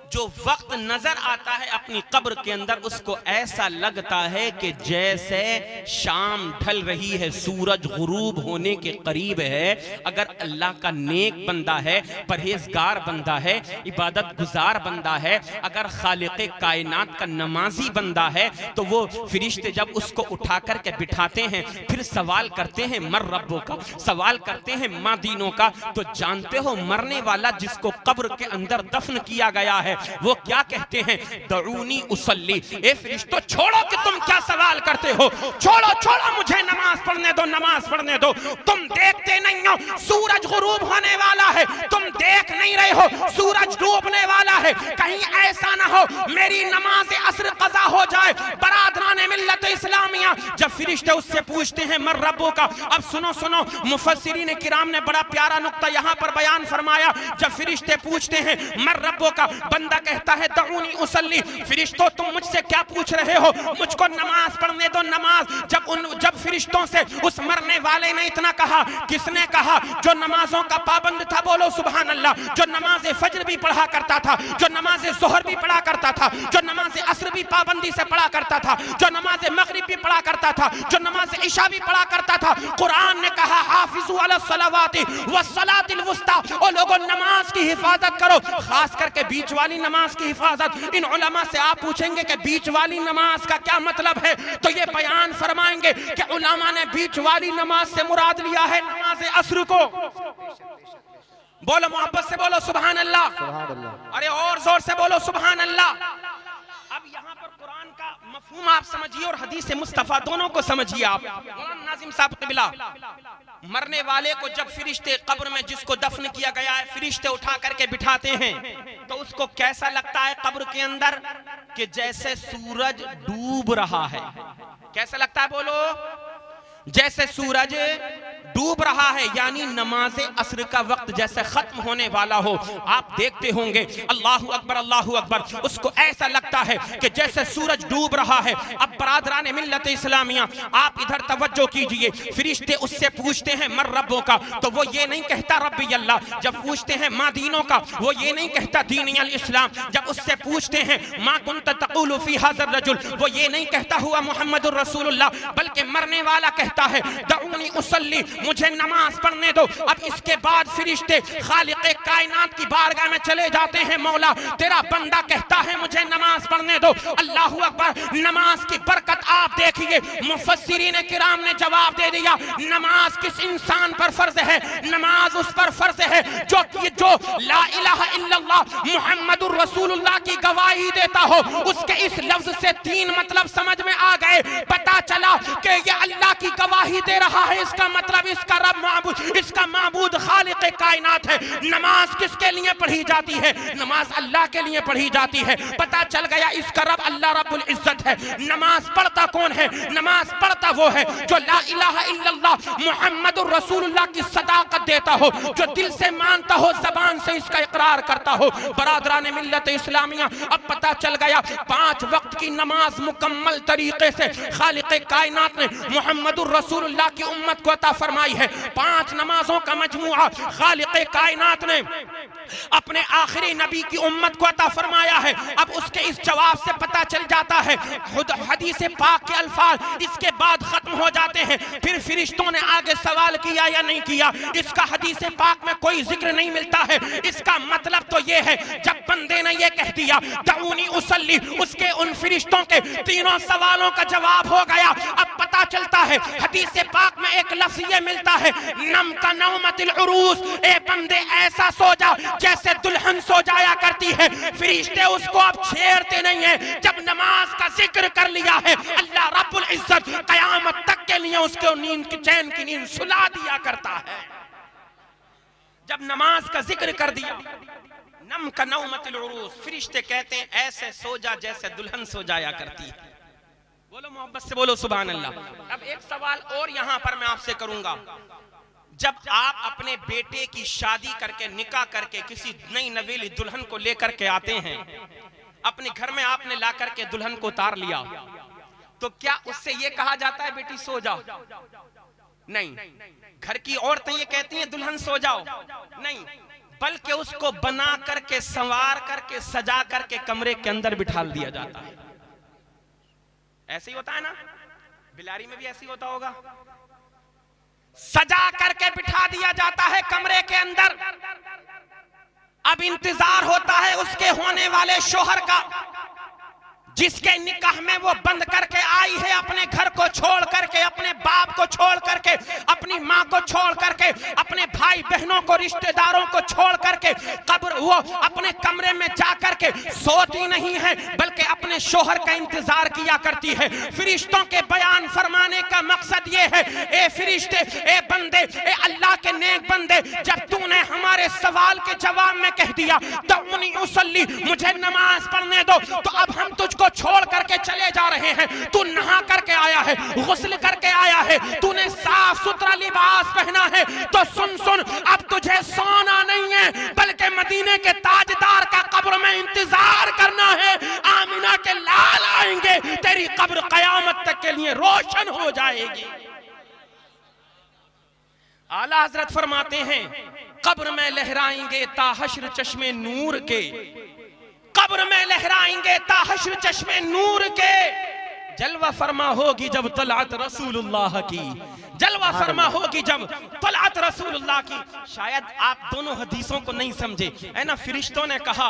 जो वक्त नजर आता है अपनी कब्र के अंदर, उसको ऐसा लगता है कि जैसे शाम ढल रही है, सूरज गुरूब होने के करीब है। अगर अल्लाह का नेक बंदा है, परहेजगार बंदा है, इबादत गुजार बंदा है, अगर खालिक़े कायनात का नमाजी बंदा है, तो वो फरिश्ते जब उसको उठा करके बिठाते हैं, फिर सवाल करते हैं मर रब्बो का, सवाल करते हैं माँ दीनों का। तो जानते हो मरने वाला जिसको कब्र के अंदर दफन किया गया है, वो क्या कहते हैं? दऊनी उसल्ली। ए फरिश्तों, छोड़ो कि तुम क्या सवाल करते हो, छोड़ो छोड़ो, मुझे नमाज पढ़ने दो, नमाज पढ़ने दो। तुम देखते नहीं हो सूरज गुरूब होने वाला है, तुम देख नहीं रहे हो सूरज डूबने वाला है। कहीं ऐसा ना हो मेरी नमाज असर कज़ा हो जाए। बरादरान मिल्लत इस्लामिया, जब फरिश्ते उससे पूछते हैं मर रब्बो का, अब सुनो सुनो, मुफस्सिरीन किराम ने बड़ा प्यारा नुक्ता यहाँ पर बयान फरमाया। जब फरिश्ते पूछते हैं मर रब्बो का, बंदा कहता है दऊनी उसल्ली। फरिश्तों, तुम मुझसे क्या पूछ रहे हो? मुझको नमाज पढ़ने दो, नमाज। जब फरिश्तों से उस मरने वाले ने इतना कहा, किसने कहा? जो नमाजों का पाबंद था, बोलो सुभान अल्लाह। जो नमाज फज्र भी पढ़ा करता था, जो नमाज ज़ोहर भी पढ़ा करता था, जो नमाज असर भी पाबंदी से पढ़ा करता था, जो नमाज मगरिब भी पढ़ा करता था, जो नमाज इशा भी पढ़ा करता था। कुरान ने कहा कहा हाफिजू अला सलावाति वस्सलातिल वुस्ता, ओ लोगों नमाज की हिफाजत करो, खास करके बीच वाली नमाज की हिफाजत। इन उलमा से आप पूछेंगे कि बीच वाली नमाज का क्या मतलब है, तो ये बयान फरमाएंगे कि उलमा ने बीच वाली नमाज से मुराद लिया है नमाज असर को। बोलो मोहब्बत से बोलो सुभान अल्लाह, अरे और जोर से बोलो सुभान अल्लाह। अब यहाँ पर कुरान का मफहूम आप समझिए और हदीस मुस्तफा दोनों को समझिए आप। मौलाना नाजिम साहब क़िबला, मरने वाले को जब फरिश्ते कब्र में जिसको दफन किया गया है फरिश्ते उठा करके बिठाते हैं तो उसको कैसा लगता है कब्र के अंदर, कि जैसे सूरज डूब रहा है। कैसा लगता है बोलो, जैसे सूरज डूब रहा है, यानी नमाज असर का वक्त जैसे खत्म होने वाला हो। आप देखते होंगे अल्लाहु अकबर अल्लाहु अकबर, उसको ऐसा लगता है कि जैसे सूरज डूब रहा है। अब बरादरान मिल्लत इस्लामिया आप इधर तवज्जो कीजिए, फरिश्ते उससे पूछते हैं मर रब्बों का, तो वो ये नहीं कहता रब्बी अल्लाह। जब पूछते हैं माँ दीनों का, वो ये नहीं कहता दीनी अल इस्लाम। जब उससे पूछते हैं माँ कुंत तक़ूलु फी हाज़र रजुल, वो ये नहीं कहता हुआ मुहम्मदुर रसूलुल्लाह, बल्कि मरने वाला कहता है दऊनी उसल्ली, मुझे नमाज पढ़ने दो। अब इसके बाद फरिश्ते खालिक़े कायनात की बारगाह में चले जाते हैं, मौला तेरा बंदा कहता है मुझे नमाज पढ़ने दो। अल्लाहु अकबर, नमाज की बरकत आप देखिए। मुफस्सिरीन किराम ने जवाब दे दिया, नमाज किस इंसान पर फर्ज है, नमाज उस पर फर्ज है जो ला इलाहा इल्लल्लाह मुहम्मदुर रसूलुल्लाह की गवाही देता हो। उसके इस लफ्ज से तीन मतलब समझ में आ गए। पता चला कि ये अल्लाह की गवाही दे रहा है, इसका मतलब इसका रब माबूद, इसका माबूद खालिक़े कायनात है। नमाज किसके लिए पढ़ी जाती है, नमाज अल्लाह के लिए पढ़ी जाती है। पता चल गया इसका रब अल्लाह रब्बुल इज्जत है। नमाज पढ़ता कौन है, नमाज पढ़ता वो है जो ला इलाहा इल्लल्लाह मुहम्मदुर रसूलुल्लाह की सदाकत देता हो, जो दिल से मानता हो, जबान से इसका इकरार करता हो। बरादरान मिल्लत इस्लामिया, अब पता चल गया 5 वक्त की नमाज मुकम्मल तरीके से खालिक़े कायनात ने मुहम्मदुर रसूलुल्लाह की उम्मत को अता फरमाई है। 5 नमाजों का मजमुआ खालिक़े कायनात ने अपने आखिरी नबी की उम्मत को अता फरमाया है। अब उसके इस जवाब से पता चल जाता है, खुद हदीस पाक के अल्फाज इसके बाद खत्म हो जाते हैं। फिर फरिश्तों ने आगे सवाल किया या नहीं किया, इसका हदीस पाक में कोई जिक्र नहीं मिलता है। इसका मतलब तो ये है, जब बंदे ने ये कह दिया दऊनी उसल्ली, उसके उन फरिश्तों के तीनों सवालों का जवाब हो गया। अब पता चलता है हदीस पाक में एक लफ्ज ये मिलता है, नम का नौमतिल उरूस, ए बंदे ऐसा सो जा जैसे दुल्हन सो जाया करती है। फरिश्ते उसको अब छेड़ते नहीं है। जब नमाज का जिक्र कर लिया है, अल्लाह रब्बुल इज्जत कयामत तक के लिए उसको नींद की चैन की नींद सुला दिया करता है। जब नमाज का जिक्र कर दिया, नम का नौमतिल उरूस, फरिश्ते कहते हैं ऐसे सो जा जैसे दुल्हन सो जाया करती है। बोलो मोहब्बत से बोलो सुभान अल्लाह। अब एक सवाल और यहां पर मैं आपसे करूंगा, जब आप अपने बेटे की शादी करके निकाह करके किसी नई नवेली दुल्हन को लेकर के आते हैं, अपने घर में आपने ला करके दुल्हन को उतार लिया, तो क्या उससे ये कहा जाता है बेटी सो जाओ? नहीं। घर की औरतें ये कहती हैं दुल्हन सो जाओ? नहीं, बल्कि उसको बना करके संवार करके सजा करके कमरे के अंदर बिठा दिया जाता है। ऐसे ही होता है ना, बिलारी में भी ऐसे ही होता होगा। सजा करके बिठा दिया जाता है कमरे के अंदर। अब इंतजार होता है उसके होने वाले शोहर का, जिसके निकाह में वो बंद करके आई है, अपने घर को छोड़ करके, अपने बाप को छोड़ करके, अपनी माँ को छोड़ करके, अपने भाई बहनों को, रिश्तेदारों को छोड़ करके कब्र वो अपने कमरे में जा करके सोती नहीं है, बल्कि अपने शोहर का इंतजार किया करती है। फरिश्तों के बयान फरमाने का मकसद ये है, ए फरिश्ते, ए बंदे, ए अल्लाह के नेक बंदे, जब तूने हमारे सवाल के जवाब में कह दिया दऊनी उसल्ली, मुझे नमाज पढ़ने दो, तो अब हम तुझको छोड़ करके चले जा रहे हैं। तू नहा करके आया है, गुस्ल करके आया है, तूने साफ सुथरा लिबास पहना है, तो सुन, अब तुझे सोना नहीं है, बल्कि मदीने के ताजदार का कब्र में इंतजार करना है। आमिना के लाल आएंगे, तेरी कब्र कयामत तक के लिए रोशन हो जाएगी। आला हजरत फरमाते हैं, कब्र में लहराएंगे ताहश्र चश्मे नूर के, कब्र में लहराएंगे ताहश्र चश्मे नूर के, जलवा फरमा होगी जब तलअत रसूलुल्लाह की, जलवा फरमा होगी जब तलअत रसूलुल्लाह की। शायद आप दोनों हदीसों को नहीं समझे, है ना। फरिश्तों ने कहा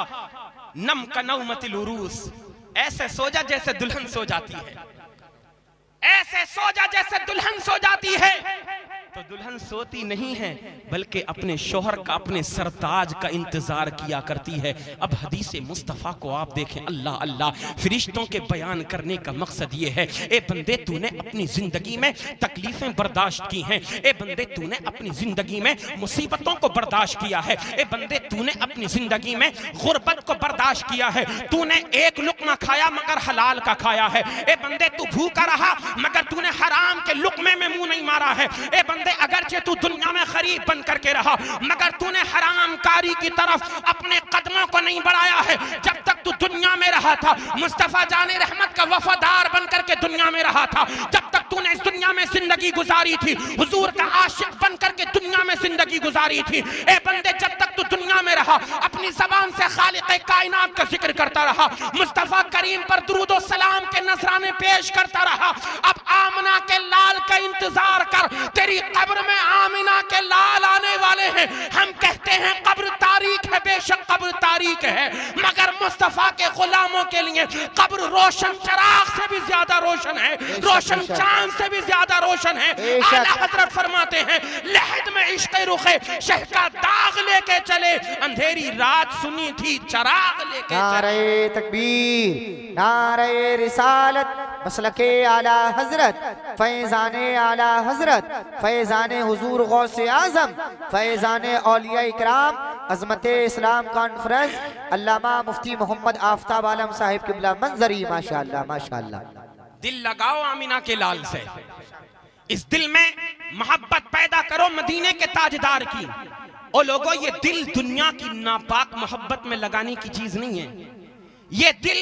नम का नौमतिल उरूस, ऐसे सो जा जैसे दुल्हन सो जाती है, ऐसे सो जा जैसे दुल्हन सो जाती है। तो दुल्हन सोती नहीं है बल्कि अपने शोहर का, अपने सरताज का इंतजार किया करती है। अब हदीस मुस्तफ़ा को आप देखें, अल्लाह अल्लाह, फरिश्तों के बयान करने का मकसद ये है, ए बंदे तूने अपनी जिंदगी में तकलीफें बर्दाश्त की हैं, ए बंदे तूने अपनी जिंदगी में मुसीबतों को बर्दाश्त किया है, ए बंदे तूने अपनी जिंदगी में गुर्बत को बर्दाश्त किया है, तूने एक लुक़्मा खाया मगर हलाल का खाया है, ए बंदे तू भूखा रहा मगर तूने हराम के लुक़्मे में मुंह नहीं मारा है, ए बंदे अगरचे तू दुनिया में गरीब बन करके रहा मगर तूने हराम कारी की तरफ अपने कदमों को नहीं बढ़ाया है। जब तक तू दुनिया में रहा था, मुस्तफा जाने रहमत का वफादार बन करके दुनिया में रहा था, जब तक तूने इस दुनिया में जिंदगी गुजारी थी, हुजूर का आशिक बन करके दुनिया में जिंदगी गुजारी थी। ए बंदे, जब तक तू दुनिया में रहा अपनी जबान से खालिक़े कायनात का जिक्र करता रहा, मुस्तफा करीम पर दुरूद और सलाम के नजराने पेश करता रहा। अब आमना के लाल का इंतजार कर, तेरी कब्र में आमिना के लाल आने वाले हैं। हम कहते हैं कब्र तारीख है, बेशक कब्र तारीख है, मगर मुस्तफा के गुलामों के लिए कब्र रोशन चराग से भी ज्यादा रोशन है, रोशन चांद से भी ज्यादा रोशन है। आला हजरत फरमाते हैं लहद में इश्क़ रुखे शह का दाग लेके चले, अंधेरी रात सुनी थी चराग लेके चले। नारे तकबीर, नारे रिसालत, मसलके आला हजरत, फैज़ाने आला हजरत, फैज़ाने हुजूर गौसे आज़म, फैज़ाने औलिया इकराम, अज़मत इस्लाम कॉन्फ्रेंस, अल्लामा मुफ्ती मोहम्मद आफ्ताब आलम साहिब क़िबला मंजरी। माशाअल्लाह माशाअल्लाह। दिल लगाओ आमिना के लाल से, इस दिल में मोहब्बत पैदा करो मदीने के ताजदार की। ओ लोगों, ये दिल दुनिया की नापाक मोहब्बत में लगाने की चीज नहीं है। ये दिल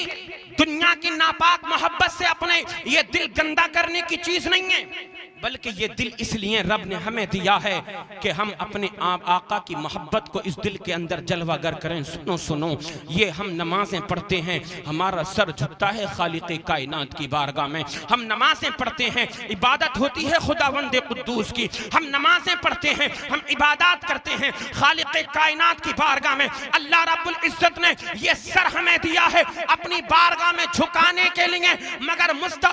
दुनिया की नापाक मोहब्बत से अपने ये दिल गंदा करने की चीज नहीं है, बल्कि ये दिल इसलिए रब ने हमें दिया है कि हम अपने आका की मोहब्बत को इस दिल के अंदर जलवागर करें। सुनो सुनो, ये हम नमाजें पढ़ते हैं, हमारा सर झुकता है खालिक़े कायनात की बारगाह में। हम नमाजें पढ़ते हैं, इबादत होती है खुदावंद कुद्दूस की। हम नमाजें पढ़ते हैं, हम इबादत करते हैं खालिक़े कायनात की बारगाह में। अल्लाह रब्बुल इज्जत ने ये सर हमें दिया है अपनी बारगाह में झुकाने के लिए, मगर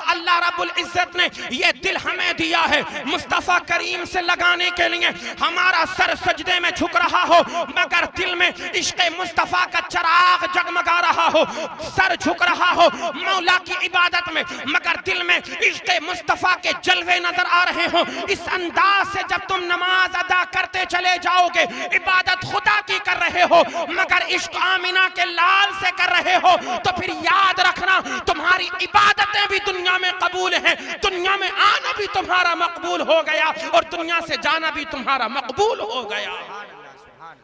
अल्लाह रब्बुल इज्जत ने ये दिल हमें दिया है मुस्तफा करीम से लगाने के लिए। हमारा सर सजदे में झुक रहा हो मगर दिल में इश्क़े मुस्तफा का चराग जगमगा रहा हो, सर झुक रहा हो मौला की इबादत में मगर दिल में इश्क़े मुस्तफा के जलवे नजर आ रहे हो। इस अंदाज से जब तुम नमाज अदा करते चले जाओगे, इबादत खुदा की कर रहे हो मगर इश्क़ आमिना के लाल से कर रहे हो, तो फिर याद रखना तुम्हारी इबादतें भी दुनिया में कबूल हैं, दुनिया में आना भी तुम्हारा मकबूल हो गया और दुनिया से जाना भी तुम्हारा मकबूल हो गया। हाँ,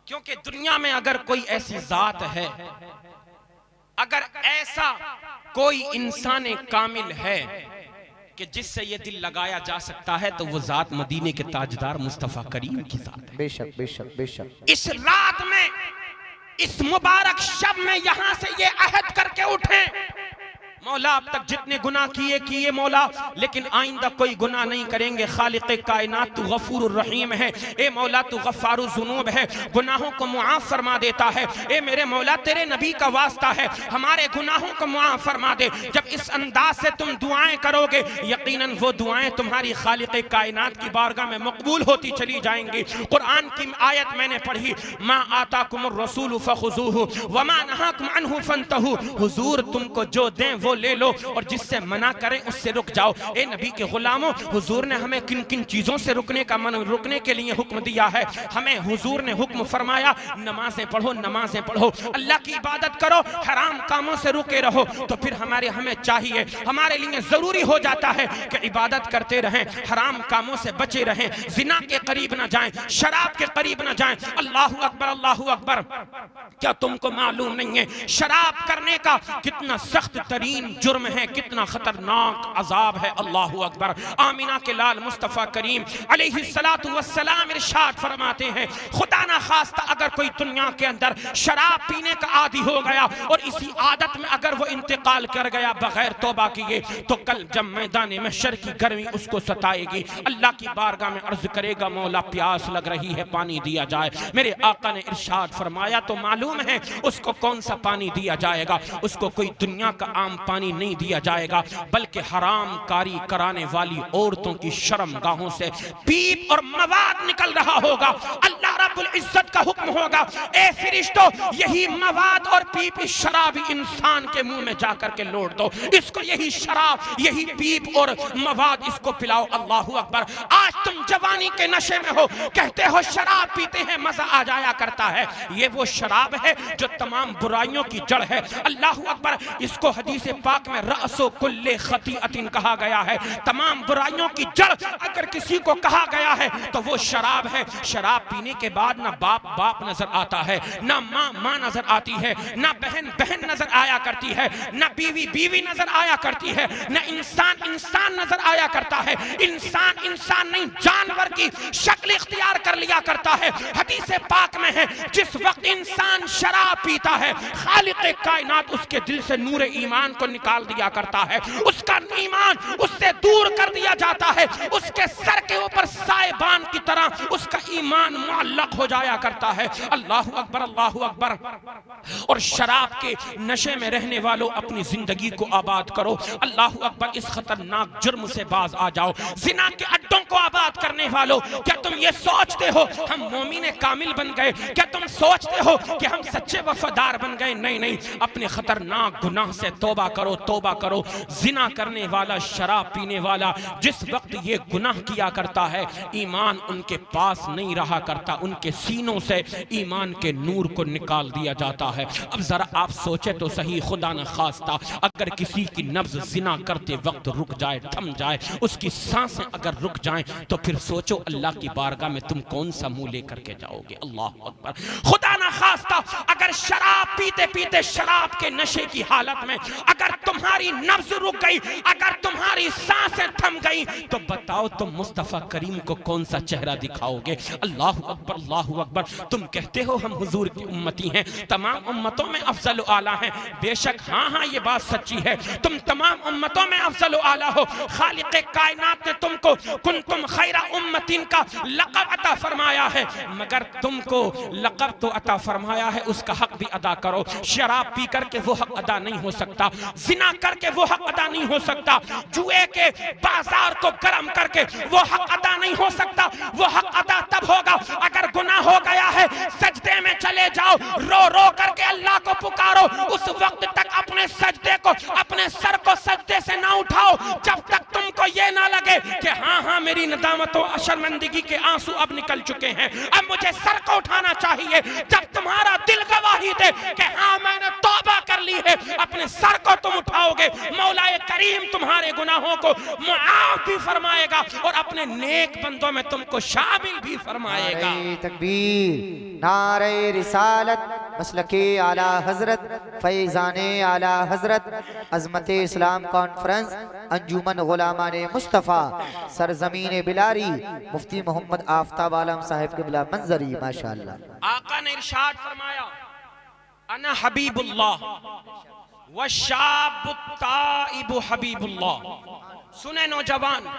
क्योंकि दुनिया में अगर कोई ऐसी जात है, अगर ऐसा कोई इंसान कामिल है कि जिससे ये दिल लगाया जा सकता है, तो वो जात मदीने के ताजदार मुस्तफा करीम की जात है। बेशक बेशक बेशक। इस रात में, इस मुबारक शब में यहां से ये अहद करके उठे, मौला अब तक जितने गुनाह किए मौला, लेकिन आइंदा कोई गुनाह नहीं करेंगे। खालिक़े कायनात तू गफूरुर रहीम है, ए मौला तू गफ्फारुज़ ज़ुनूब है, गुनाहों को मुआफ़ फरमा देता है। ए मेरे मौला, तेरे नबी का वास्ता है, हमारे गुनाहों को मुआफ़ फरमा दे। जब इस अंदाज से तुम दुआएं करोगे, यकीनन वो दुआएं तुम्हारी खालिक़े कायनात की बारगाह में मकबूल होती चली जाएंगी। कुरान की आयत मैंने पढ़ी, मा आताकुमुर रसूलु फखुज़ूहु वमा नहाकुम अन्हु फंतहु, हुजूर तुमको जो दें वो ले लो और जिससे मना करें उससे रुक जाओ। ए नबी के गुलामों, हुजूर ने हमें किन किन चीजों से रुकने के लिए हुक्म दिया है? हमें हुजूर ने हुक्म फरमाया नमाजें पढ़ो, नमाजें पढ़ो, अल्लाह की इबादत करो, हराम कामों से रुके रहो। तो फिर हमें चाहिए, हमारे लिए जरूरी हो जाता है कि इबादत करते रहें, हराम कामों से बचे रहें, जिना के करीब ना जाएं, शराब के करीब ना जाएं। अल्लाहु अकबर, अल्लाहु अकबर। क्या तुमको मालूम नहीं है शराब करने का कितना सख्त तरीन बदतरीन जुर्म है, कितना खतरनाक अजाब है। अल्लाहु अकबर। आमिना के लाल मुस्तफ़ा करीम अलैहिस्सलातु वस्सलाम इरशाद फरमाते हैं, खुदा ना खास्ता अगर कोई दुनिया के अंदर शराब पीने का आदी हो गया और इसी आदत में अगर वो इंतकाल कर गया बगैर तौबा किए, तो कल जब मैदान महशर की गर्मी उसको सताएगी, अल्लाह की बारगाह में अर्ज करेगा, मौला प्यास लग रही है, पानी दिया जाए। मेरे आका ने इरशाद फरमाया, तो मालूम है उसको कौन सा पानी दिया जाएगा। उसको कोई दुनिया का आम पानी नहीं दिया जाएगा, बल्कि हराम कारी कराने वाली औरतों की शर्मगाहों से पीप और मवाद निकल रहा होगा। अल्लाह रब्बुल इज्जत का हुक्म होगा, ए फरिश्तों, यही मवाद और पीप इस शराबी इंसान के मुंह में जाकर के लौट दो, इसको यही शराब, यही पीप और मवाद इसको पिलाओ। अल्लाहु अकबर। आज तुम जवानी के नशे में हो, कहते हो शराब पीते हैं मजा आ जाया करता है, ये वो शराब है जो तमाम बुराइयों की जड़ है। अल्लाहु अकबर। इसको हदीस पाक में रअसो कुल्ले खतीअतिन कहा गया है, तमाम बुराइयों की जड़ अगर किसी को कहा गया है तो वो शराब है। शराब पीने के बाद ना बाप बाप नजर आता है, ना माँ माँ नजर आती है, ना बहन बहन नजर आया करती है, ना बीवी बीवी नजर आया करती है, ना इंसान इंसान नजर आया करता है। इंसान इंसान नहीं, जानवर की शक्ल इख्तियार कर लिया करता है। हदीस पाक में है, जिस वक्त इंसान शराब पीता है, खालिक कायनात उसके दिल से नूर ईमान को निकाल दिया करता है, उसका ईमान उससे दूर कर दिया जाता है, उसके सर के ऊपर साइबान की तरह उसका ईमान मुअल्लक हो जाया करता है। अल्लाहु अकबर, अल्लाहु अकबर। और शराब के नशे में रहने वालों, अपनी जिंदगी को आबाद करो। अल्लाहु अकबर। इस खतरनाक जुर्म से बाज आ जाओ। जिना के अड्डों को आबाद करने वालों, क्या तुम ये सोचते हो हम मोमिन कामिल बन गए? क्या तुम सोचते हो कि हम सच्चे वफादार बन गए? नहीं नहीं, अपने खतरनाक गुनाह से तौबा करो, तौबा करो। जिना करने वाला, शराब पीने वाला जिस वक्त ये गुनाह किया करता है, ईमान उनके पास नहीं रहा करता, उनके सीनों से ईमान के नूर को निकाल दिया जाता है। अब जरा आप सोचे तो सही, खुदा न खास्ता अगर किसी की नब्ज जिना करते वक्त रुक जाए, थम जाए, उसकी सांसें अगर रुक जाएं, तो फिर सोचो अल्लाह की बारगाह में तुम कौन सा मुंह लेकर के जाओगे। अल्लाह अकबर। खुदा ना खास्ता अगर शराब पीते पीते, शराब के नशे की हालत में अगर तुम्हारी नब्ज रुक गई, अगर तुम्हारी सांसें थम गई, तो बताओ तुम मुस्तफा करीम को कौन सा चेहरा दिखाओगे। अल्लाह अकबर, अल्लाह अकबर। तुम कहते हो हम हुजूर की उम्मती हैं, तमाम उम्मतों में अफजल आला हैं। बेशक हाँ हाँ, ये बात सच्ची है, तुम तमाम उम्मतों में अफजल आला हो। खालिक कायनात ने तुमको कुंतुम खैरा उम्मतिन का लक़ब अता फरमाया है, मगर तुमको लक़ब तो अता फरमाया है, उसका हक भी अदा करो। शराब पी करके वो हक अदा नहीं हो सकता, जिना करके वो हक अदा नहीं हो सकता, जुए के बाजार को गर्म करके वो हक अदा नहीं हो सकता। वो हक अदा तब होगा अगर गुनाह हो गया है, सजदे में चले जाओ, रो रो करके अल्लाह को पुकारो। उस वक्त तक अपने सजदे को, अपने सर को सजदे से ना उठाओ जब तक तुमको ये ना लगे कि हाँ हाँ, मेरी नदामत और शर्मिंदगी के आंसू अब निकल चुके हैं, अब मुझे सर को उठाना चाहिए। जब तुम्हारा दिल गवाही दे कि हाँ मैंने तौबा कर ली है, अपने सर को तुम उठाओगे, मौलाए करीम तुम्हारे गुनाहों को मुआफ भी फरमाएगा और अपने नेक बंदों में तुमको शामिल भी फरमाएगा। नारे तकबीर, नारे रिसालत, मसलके आला हजरत, फैजाने आला हजरत, अजमत इस्लाम कॉन्फ्रेंस, अंजुमन गुलामाने मुस्तफ़ा, सरजमीन बिलारी, मुफ्ती मोहम्मद आफ्ताब आलम साहिब के बिला मंजरी। माशाअल्लाह। आका ने इरशाद फरमाया, अना हबीबुल्लाह व शाबुत ताइबु हबीबुल्लाह। सुने नौजवान,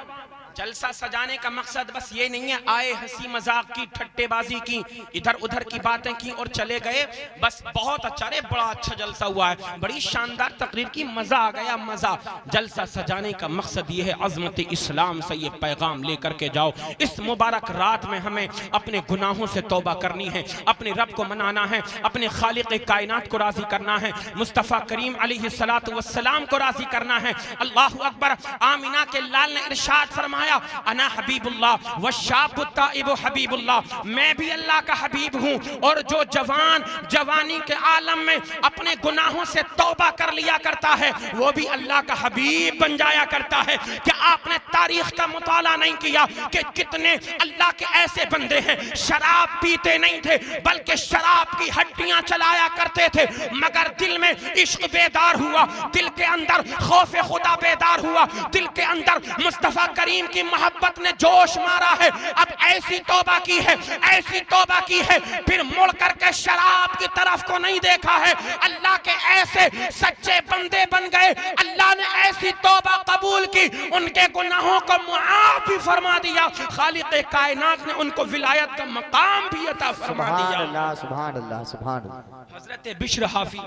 जलसा सजाने का मकसद बस ये नहीं है आए हंसी मजाक की, ठट्टेबाजी की, इधर उधर की बातें की और चले गए, बस बहुत अच्छा, रे बड़ा अच्छा जलसा हुआ है, बड़ी शानदार तकरीर की, मजा आ गया, मजा। जलसा सजाने का मकसद ये है अज़मत इस्लाम से ये पैगाम लेकर के जाओ। इस मुबारक रात में हमें अपने गुनाहों से तौबा करनी है, अपने रब को मनाना है, अपने खालिक कायनात को राजी करना है, मुस्तफ़ा करीम अलैहिस्सलातु वस्सलाम को राजी करना है। अल्लाहु अकबर। आमिना के लाल ने इरशाद फरमाया, फरमाया अना हबीबुल्लाह व शाबु ताइबु हबीबुल्लाह, मैं भी अल्लाह का हबीब हूँ। और जो जवान जवानी के आलम में अपने गुनाहों से तौबा कर लिया करता है वो भी अल्लाह का हबीब बन जाया करता है। क्या आपने तारीख का मुताला नहीं किया कि कितने अल्लाह के ऐसे बंदे हैं शराब पीते नहीं थे बल्कि शराब की हड्डियां चलाया करते थे, मगर दिल में इश्क बेदार हुआ, दिल के अंदर खौफ खुदा बेदार हुआ, दिल के अंदर मुस्तफा करीम की मोहब्बत ने जोश मारा है। अब ऐसी तौबा की है, ऐसी तौबा की है, फिर मुड़ करके शराब की तरफ को नहीं देखा है। अल्लाह के ऐसे सच्चे बंदे बन गए, अल्लाह ने ऐसी तौबा कबूल की, उनके गुनाहों को मुआफ भी फरमा दिया। खालिक कायनात ने उनको विलायत का मकाम भी अता फरमा दिया। सुभान अल्लाह, सुभान अल्लाह, सुभान अल्लाह। हजरत बिश्र हाफी,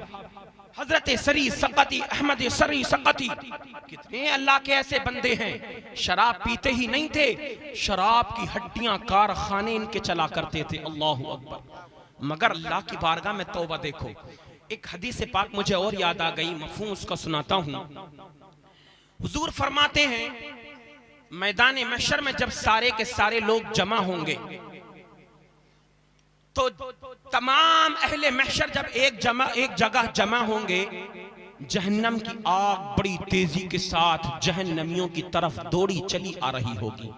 हजरत सरी सकती, अहमद सरी सकती, कितने अल्लाह के ऐसे बंदे हैं शराब पीते ही नहीं थे, शराब की हड्डियां कारखाने इनके चला करते थे। अल्लाह अकबर। मगर अल्लाह की बारगाह में तौबा देखो। एक हदीस पाक मुझे और याद आ गई, मफहूम उसका सुनाता हूं। हुजूर फरमाते हैं मैदान महशर में जब सारे के सारे लोग जमा होंगे तो तमाम अहले महशर जब एक जगह जमा होंगे, जहन्नम की आग बड़ी तेजी के साथ जहन्नमियों की तरफ दौड़ी चली आ रही होगी।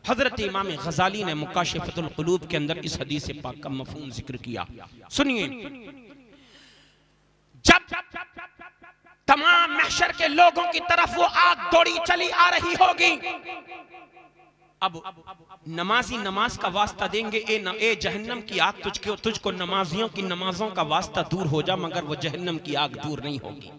हजरत इमाम गजाली ने मुकाशिफतुल कुलूब के अंदर इस हदीस पाक का मफहूम जिक्र किया। सुनिए, जब तमाम महशर के लोगों की तरफ वो आग दौड़ी चली आ रही होगी, अब नमाजी नमाज का वास्ता देंगे, ए जहन्नम की आग तुझको नमाजियों की नमाजों का वास्ता दूर हो जा, मगर वो जहन्नम की आग दूर नहीं होगी।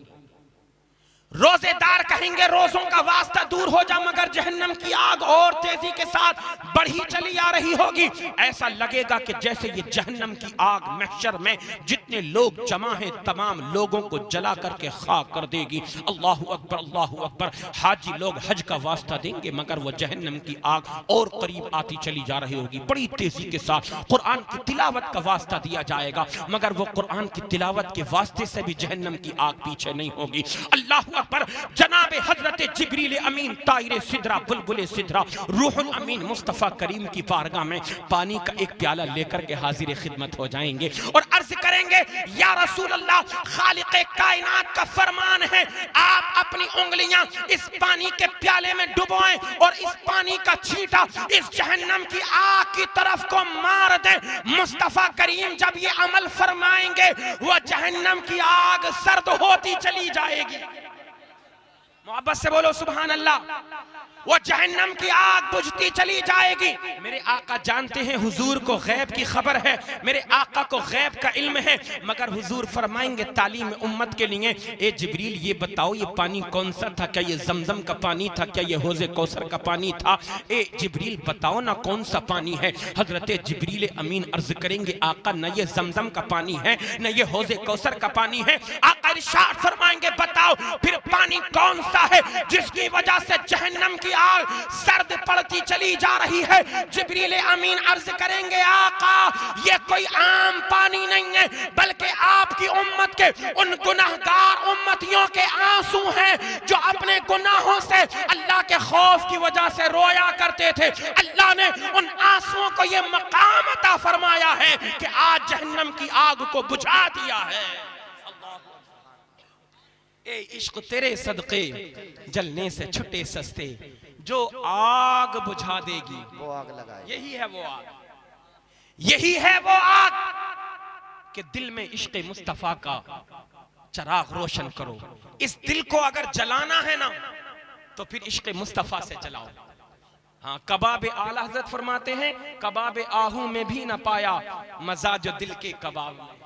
रोजेदार कहेंगे रोजों का वास्ता दूर हो जा, मगर जहन्नम की आग और तेजी के साथ बढ़ी चली आ रही होगी। ऐसा लगेगा कि जैसे ये जहन्नम की आग महशर में जितने लोग जमा हैं तमाम लोगों को जला करके खाक कर देगी। अल्लाहु अकबर, अल्लाहु अकबर। हाजी लोग हज का वास्ता देंगे, मगर वो जहन्नम की आग और करीब आती चली जा रही होगी बड़ी तेजी के साथ। कुरान की तिलावत का वास्ता दिया जाएगा, मगर वो कुरान की तिलावत के वास्ते से भी जहन्नम की आग पीछे नहीं होगी। अल्लाह पर जनाब हजरत जिब्रील अमीन ताइरे सिदरा बुलबुल सिदरा रूहुल अमीन मुस्तफा करीम की बारगाह में पानी का एक प्याला लेकर के हाजिर खिदमत हो जाएंगे और अर्ज करेंगे, या रसूल अल्लाह, खालिक कायनात का फरमान है आप अपनी उंगलियां इस पानी के प्याले में डुबोएं और इस पानी का छींटा इस जहन्नम की आग की तरफ को मार दे। मुस्तफा करीम जब ये अमल फरमाएंगे वह जहन्नम की आग सर्द होती चली जाएगी। मोहब्बत से बोलो सुभान अल्लाह। वो जहन्नम की आग बुझती चली जाएगी। मेरे आका जानते हैं हुजूर को गैब की खबर है, मेरे आका को गैब का इल्म है, मगर हुजूर फरमाएंगे तालीम उम्मत के लिए, ए जिब्रील ये बताओ ये पानी कौन सा था, क्या ये जमजम का पानी था, क्या ये हौज़े कौसर का पानी था? ए जिब्रील बताओ ना कौन सा पानी है। हजरत जिब्रील अमीन अर्ज करेंगे, आका न ये जमजम का पानी है न ये हौज़े कौसर का पानी है। आका इरशाद फरमाएंगे, बताओ फिर पानी कौन सा है जिसकी वजह से जहन्नम की आग सर्द पड़ती चली जा रही है। जिब्रील अमीन अर्ज करेंगे, आका ये कोई आम पानी नहीं है, बल्कि आपकी उम्मत के उन गुनाहगार उम्मतियों के आंसू हैं जो अपने गुनाहों से अल्लाह के खौफ की वजह से रोया करते थे। अल्लाह ने उन आंसुओं को ये मकाम अता फरमाया है कि आज जहन्नम की आग को बुझा दिया है। ए इश्क तेरे सदके जलने से छुटे सस्ते, जो आग बुझा देगी वो आग लगाए। यही है वो आग, यही है वो आग कि दिल में इश्क मुस्तफा का चिराग रोशन करो। इस दिल को अगर जलाना है ना तो फिर इश्क मुस्तफा से जलाओ। हाँ, कबाब आला हजरत फरमाते हैं, कबाब आहू में भी ना पाया मजा जो दिल के कबाब में।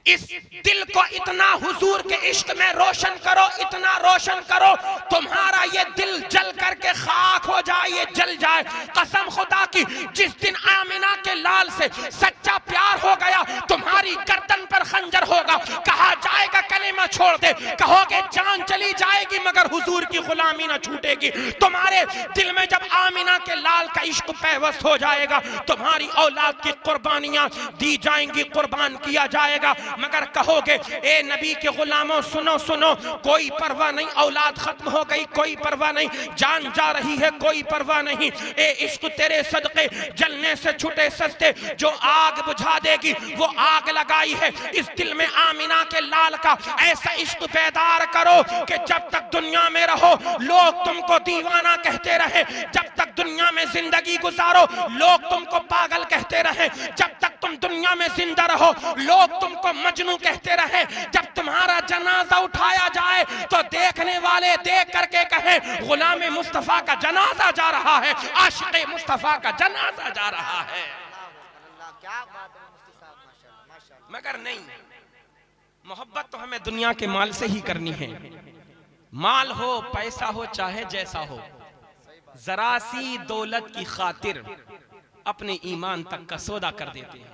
इस दिल को इतना हुजूर के इश्क में रोशन करो, इतना रोशन करो, तुम्हारा ये दिल जल करके खाक हो जाए, ये जल जाए। कसम खुदा की, जिस दिन आमिना के लाल से सच्चा प्यार हो गया तुम्हारी गर्दन पर खंजर होगा। कहा जाए का कलेमा छोड़ दे, कहोगे जान चली जाएगी मगर हुजूर की गुलामी ना छूटेगी। तुम्हारे दिल में जब आमिना के लाल का इश्क पैवस्त हो जाएगा, तुम्हारी औलाद की कुर्बानियां दी जाएंगी, कुर्बान किया जाएगा, मगर कहोगे ए नबी के गुलामों सुनो सुनो, कोई परवाह नहीं, औलाद खत्म हो गई कोई परवाह नहीं, जान जा रही है कोई परवाह नहीं, ए इश्क तेरे सदके जलने से छूटे सस्ते, जो आग बुझा देगी वो आग लगाई है। इस दिल में आमिना के लाल का ऐसा इश्क बेदार करो कि जब तक दुनिया में रहो लोग तुमको दीवाना कहते रहे, जब तक दुनिया में जिंदगी गुजारो लोग तुमको पागल कहते रहे, जब तक तुम दुनिया में जिंदा रहो लोग तुमको मजनू कहते रहे, जब तुम्हारा जनाजा उठाया जाए तो देखने वाले देख करके कहे गुलाम मुस्तफा का जनाजा जा रहा है, आशिक़े मुस्तफा का जनाजा जा रहा है। मगर नहीं, मोहब्बत तो हमें दुनिया के माल से ही करनी है। माल हो, पैसा हो, चाहे जैसा हो, जरा सी दौलत की खातिर अपने ईमान तक का सौदा कर देते हैं।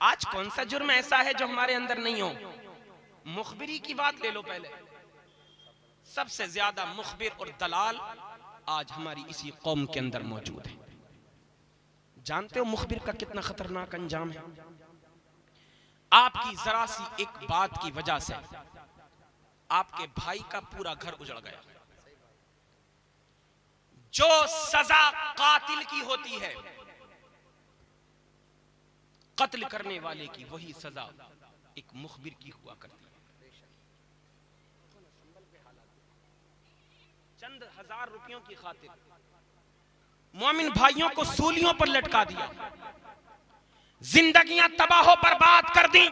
आज कौन सा जुर्म ऐसा है जो हमारे अंदर नहीं हो? मुखबिरी की बात ले लो पहले, सबसे ज्यादा मुखबिर और दलाल आज हमारी इसी कौम के अंदर मौजूद है। जानते हो मुखबिर का कितना खतरनाक अंजाम है? आपकी जरा सी एक बात की वजह से आपके भाई का पूरा घर उजड़ गया। जो सजा कातिल की होती है, कत्ल करने वाले की, वही सजा एक मुखबिर की हुआ करती है। चंद हजार रुपयों की खातिर मोमिन भाइयों को सूलियों पर लटका दिया, जिंदगियां तबाह बर्बाद कर दी।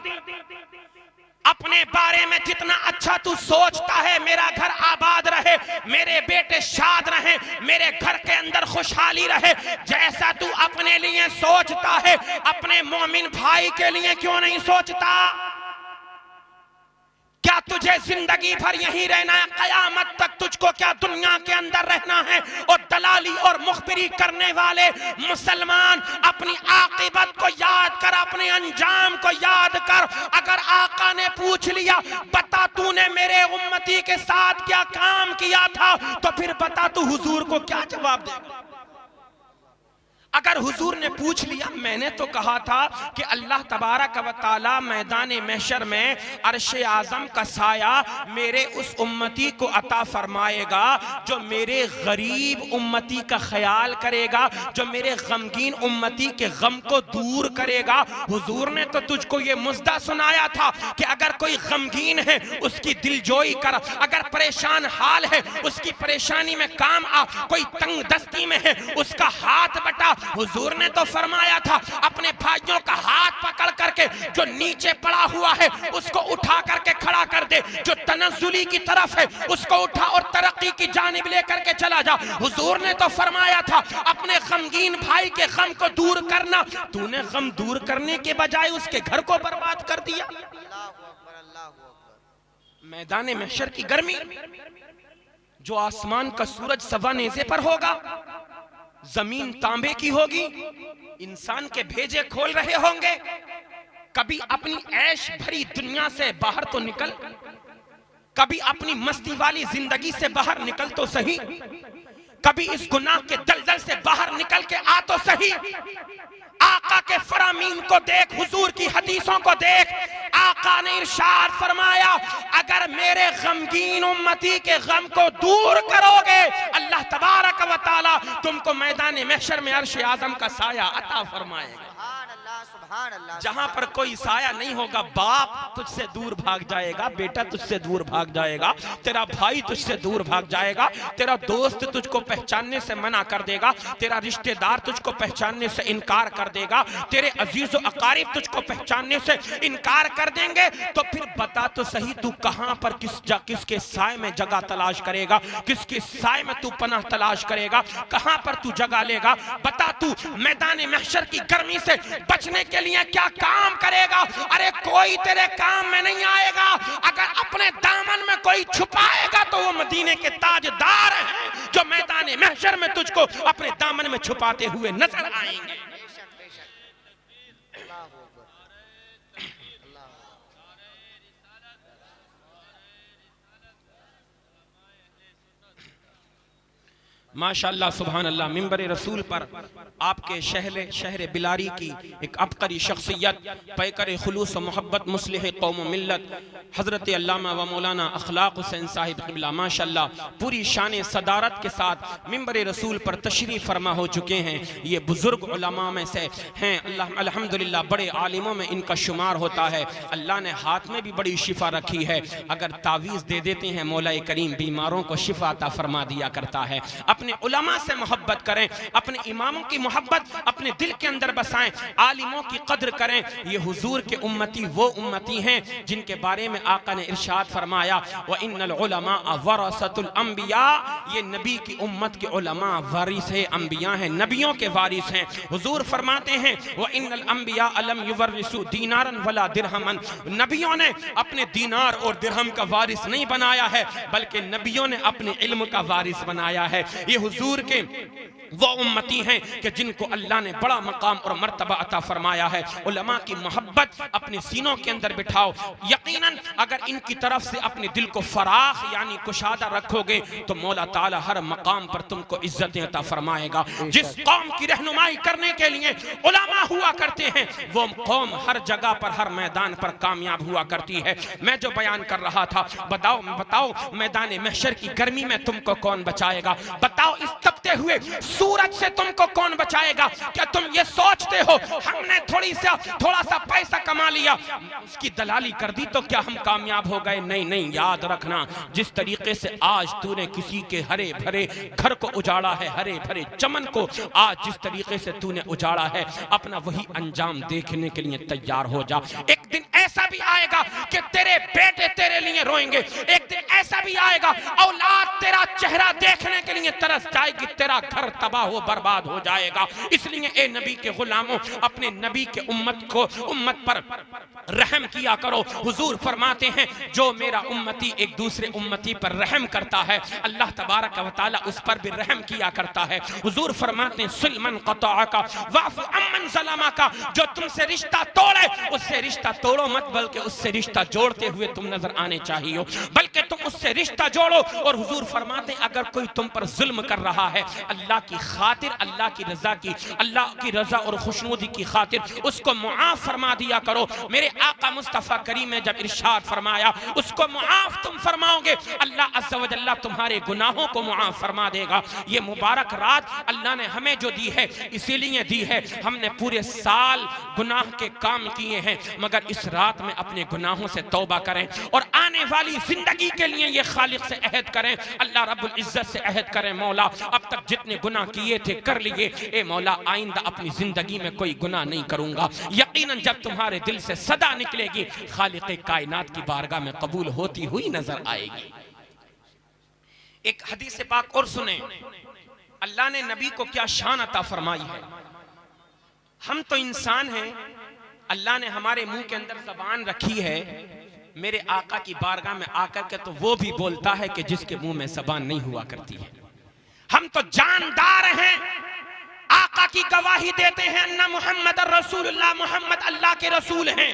अपने बारे में जितना अच्छा तू सोचता है, मेरा घर आबाद रहे, मेरे बेटे शाद रहे, मेरे घर के अंदर खुशहाली रहे, जैसा तू अपने लिए सोचता है अपने मोमिन भाई के लिए क्यों नहीं सोचता? क्या तुझे जिंदगी भर यहीं रहना है? कयामत तक तुझको क्या दुनिया के अंदर रहना है? और दलाली और मुखबिरी करने वाले मुसलमान अपनी आकिबत को याद कर, अपने अंजाम को याद कर। अगर आका ने पूछ लिया बता तूने मेरे उम्मती के साथ क्या काम किया था, तो फिर बता तू हुजूर को क्या जवाब देगा? अगर हुजूर ने पूछ लिया मैंने तो कहा था कि अल्लाह तबारक व तआला मैदान महशर में अर्श आज़म का साया मेरे उस उम्मती को अता फरमाएगा जो मेरे गरीब उम्मती का ख्याल करेगा, जो मेरे गमगीन उम्मती के गम को दूर करेगा। हुजूर ने तो तुझको ये मुज़्दा सुनाया था कि अगर कोई गमगीन है उसकी दिलजोई कर, अगर परेशान हाल है उसकी परेशानी में काम आ, कोई तंग दस्ती में है उसका हाथ बटा। हुजूर ने तो फरमाया था अपने भाइयों का हाथ पकड़ करके जो नीचे पड़ा हुआ है उसको उठा करके खड़ा कर दे, जो तनज़्ज़ुली की तरफ है उसको उठा और तरक्की की जानिब लेकर के चला जा। हुजूर ने तो फरमाया था अपने गमगीन भाई के गम को दूर करना, तूने गम दूर करने के बजाय उसके घर को बर्बाद कर दिया। मैदान महशर की गर्मी, जो आसमान का सूरज सवा नेज़े पर होगा, जमीन तांबे की होगी, इंसान के भेजे खोल रहे होंगे। कभी अपनी ऐश भरी दुनिया से बाहर तो निकल, कभी अपनी मस्ती वाली जिंदगी से बाहर निकल तो सही, कभी इस गुनाह के दलदल से बाहर निकल के आ तो सही। आका के फरामीन को देख, हुजूर की हदीसों को देख। आका ने इरशाद फरमाया अगर मेरे गमगीन उम्मती के गम को दूर करोगे अल्लाह तबारक व तआला तुमको मैदान महशर में अर्श आज़म का साया अता फरमाएगा। जहां पर कोई साया नहीं होगा, बाप तुझसे दूर भाग जाएगा, बेटा तुझसे दूर भाग जाएगा, तेरा भाई तुझसे दूर भाग जाएगा, तेरा दोस्त तुझको पहचानने से मना कर देगा, तेरा रिश्तेदार तुझको पहचानने से इनकार कर देगा, तेरे अजीज व अकारिब तुझको पहचानने से इनकार कर देंगे। तो फिर बता तो सही तू कहां पर किसके साए में जगह तलाश करेगा, किसके साए में तू पनाह तलाश करेगा, कहां पर तू जगह लेगा? बता तू मैदान महशर की गर्मी से बचने के लिए क्या काम करेगा? अरे कोई तेरे काम में नहीं आएगा। अगर अपने दामन में कोई छुपाएगा तो वो मदीने के ताजदार हैं जो मैदान महशर में तुझको अपने दामन में छुपाते हुए नजर आएंगे। माशाअल्लाह सुभान अल्लाह। मिंबर रसूल पर आपके शहर बिलारी की एक अबकरी शख्सियत, पैकर खुलूस व मोहब्बत, मुस्लिह कौम व मिल्लत, हज़रत अल्लामा व मौलाना अखलाक हुसैन साहिब क़िबला माशाअल्लाह पूरी शान सदारत के साथ मिंबर रसूल पर तशरीफ़ फरमा हो चुके हैं। ये बुज़ुर्ग उलमा में से हैं, अल्लाह अल्हम्दुलिल्लाह बड़े आलिमों में इनका शुमार होता है। अल्लाह ने हाथ में भी बड़ी शिफा रखी है, अगर तावीज़ दे देते हैं मौला करीम बीमारों को शिफा अता फरमा दिया करता है। अपने उलमा से मोहब्बत करें, अपने इमामों की मोहब्बत अपने दिल के अंदर बसाएं, आलिमों की कद्र करें। ये हुजूर के उम्मती वो उम्मती हैं जिनके बारे में आका ने इरशाद फरमाया व इन्नल उलमा वरसतुल अंबिया, ये नबी की उम्मत के उलमा वारिस है, अंबिया हैं, नबियों के वारिस हैं। हुजूर फरमाते हैं व इन्नल अंबिया अलम युवरिसु दीनारन वला दिरहमन, नबियों ने अपने दीनार और दिरहम का वारिस नहीं बनाया है, बल्कि नबियों ने अपने इल्म का वारिस बनाया है। ये हुजूर के वो उम्मती हैं कि जिनको अल्लाह ने बड़ा मकाम और मर्तबा अता फरमाया है। उलमा की मोहब्बत अपने सीनों के अंदर बिठाओ। यकीनन अगर इनकी तरफ से अपने दिल को फराख यानी कुशादा रखोगे तो मौला ताला हर मकाम पर तुमको इज्जतें अता फरमाएगा। जिस कौम की रहनुमाई करने के लिए उलमा हुआ करते हैं वो कौम हर जगह पर, हर मैदान पर कामयाब हुआ करती है। मैं जो बयान कर रहा था, बताओ मैदान महशर की गर्मी में तुमको कौन बचाएगा? बताओ इस तपते हुए सूरज से तुमको कौन बचाएगा? क्या तुम ये सोचते हो हमने थोड़ा सा पैसा कमा लिया, उसकी दलाली कर दी तो क्या हम कामयाब हो गए? नहीं, याद रखना, जिस तरीके से आज तूने किसी के हरे भरे घर को उजाड़ा है, हरे भरे चमन को आज जिस तरीके से तूने उजाड़ा है, अपना वही अंजाम देखने के लिए तैयार हो जा। एक दिन ऐसा भी आएगा कि तेरे बेटे तेरे लिए रोएंगे, एक दिन ऐसा भी आएगा औलाद तेरा चेहरा देखने के लिए तरस जाएगी, तेरा घर तबाह हो बर्बाद हो जाएगा। इसलिए ए नबी के गुलामों, अपने नबी के उम्मत पर रहम किया करो। हुजूर फरमाते हैं जो मेरा उम्मती एक दूसरे उम्मती पर रहम करता है, अल्लाह तबारक व तआला उस पर भी रहम किया करता है। हुजूर फरमाते हैं सुलमन क़ताअका वाफ़ु अम्मन ज़लमका, जो तुमसे रिश्ता तोड़े उससे रिश्ता तोड़ो मत, बल्कि उससे रिश्ता जोड़ते हुए तुम नजर आने चाहिए, बल्कि तुम उससे रिश्ता जोड़ो। और हुजूर फरमाते हैं अगर कोई तुम पर जुल्म कर रहा है, अल्लाह की खातिर, अल्लाह की रजा और खुशनुदी की खातिर उसको मुआफ फरमा दिया करो। मेरे आका मुस्तफा करीम ने जब इरशाद फरमाया उसको मुआफ तुम फरमाओगे, अल्लाह अज़्ज़ा व जल्ला तुम्हारे गुनाहों को मुआफ फरमा देगा। ये मुबारक रात अल्लाह ने हमें जो दी है इसीलिए दी है, हमने पूरे साल गुनाह के काम किए हैं, मगर इस रात में अपने गुनाहों से तौबा करें और आने वाली जिंदगी के लिए ये खालिक से अहद करें, अल्लाह रब्बुल इज्जत से अहद करें, मौला अब तक जितने गुनाह किए थे कर लिए, ए मौला आइंदा अपनी जिंदगी में कोई गुनाह नहीं करूंगा। यकीनन जब तुम्हारे दिल से सदा निकलेगी, खालिक कायनात की बारगाह में कबूल होती हुई नजर आएगी। एक हदीस पाक और सुने, अल्लाह ने नबी को क्या शान अता फरमाई है। हम तो इंसान हैं, अल्लाह ने हमारे मुंह के अंदर जबान रखी है, मेरे आका की बारगाह में आकर के तो वो भी बोलता है कि जिसके मुंह में जबान नहीं हुआ करती है। हम तो जानदार हैं, आका की गवाही देते हैं अन्ना मुहम्मद रसूलुल्लाह, मुहम्मद अल्लाह के रसूल हैं,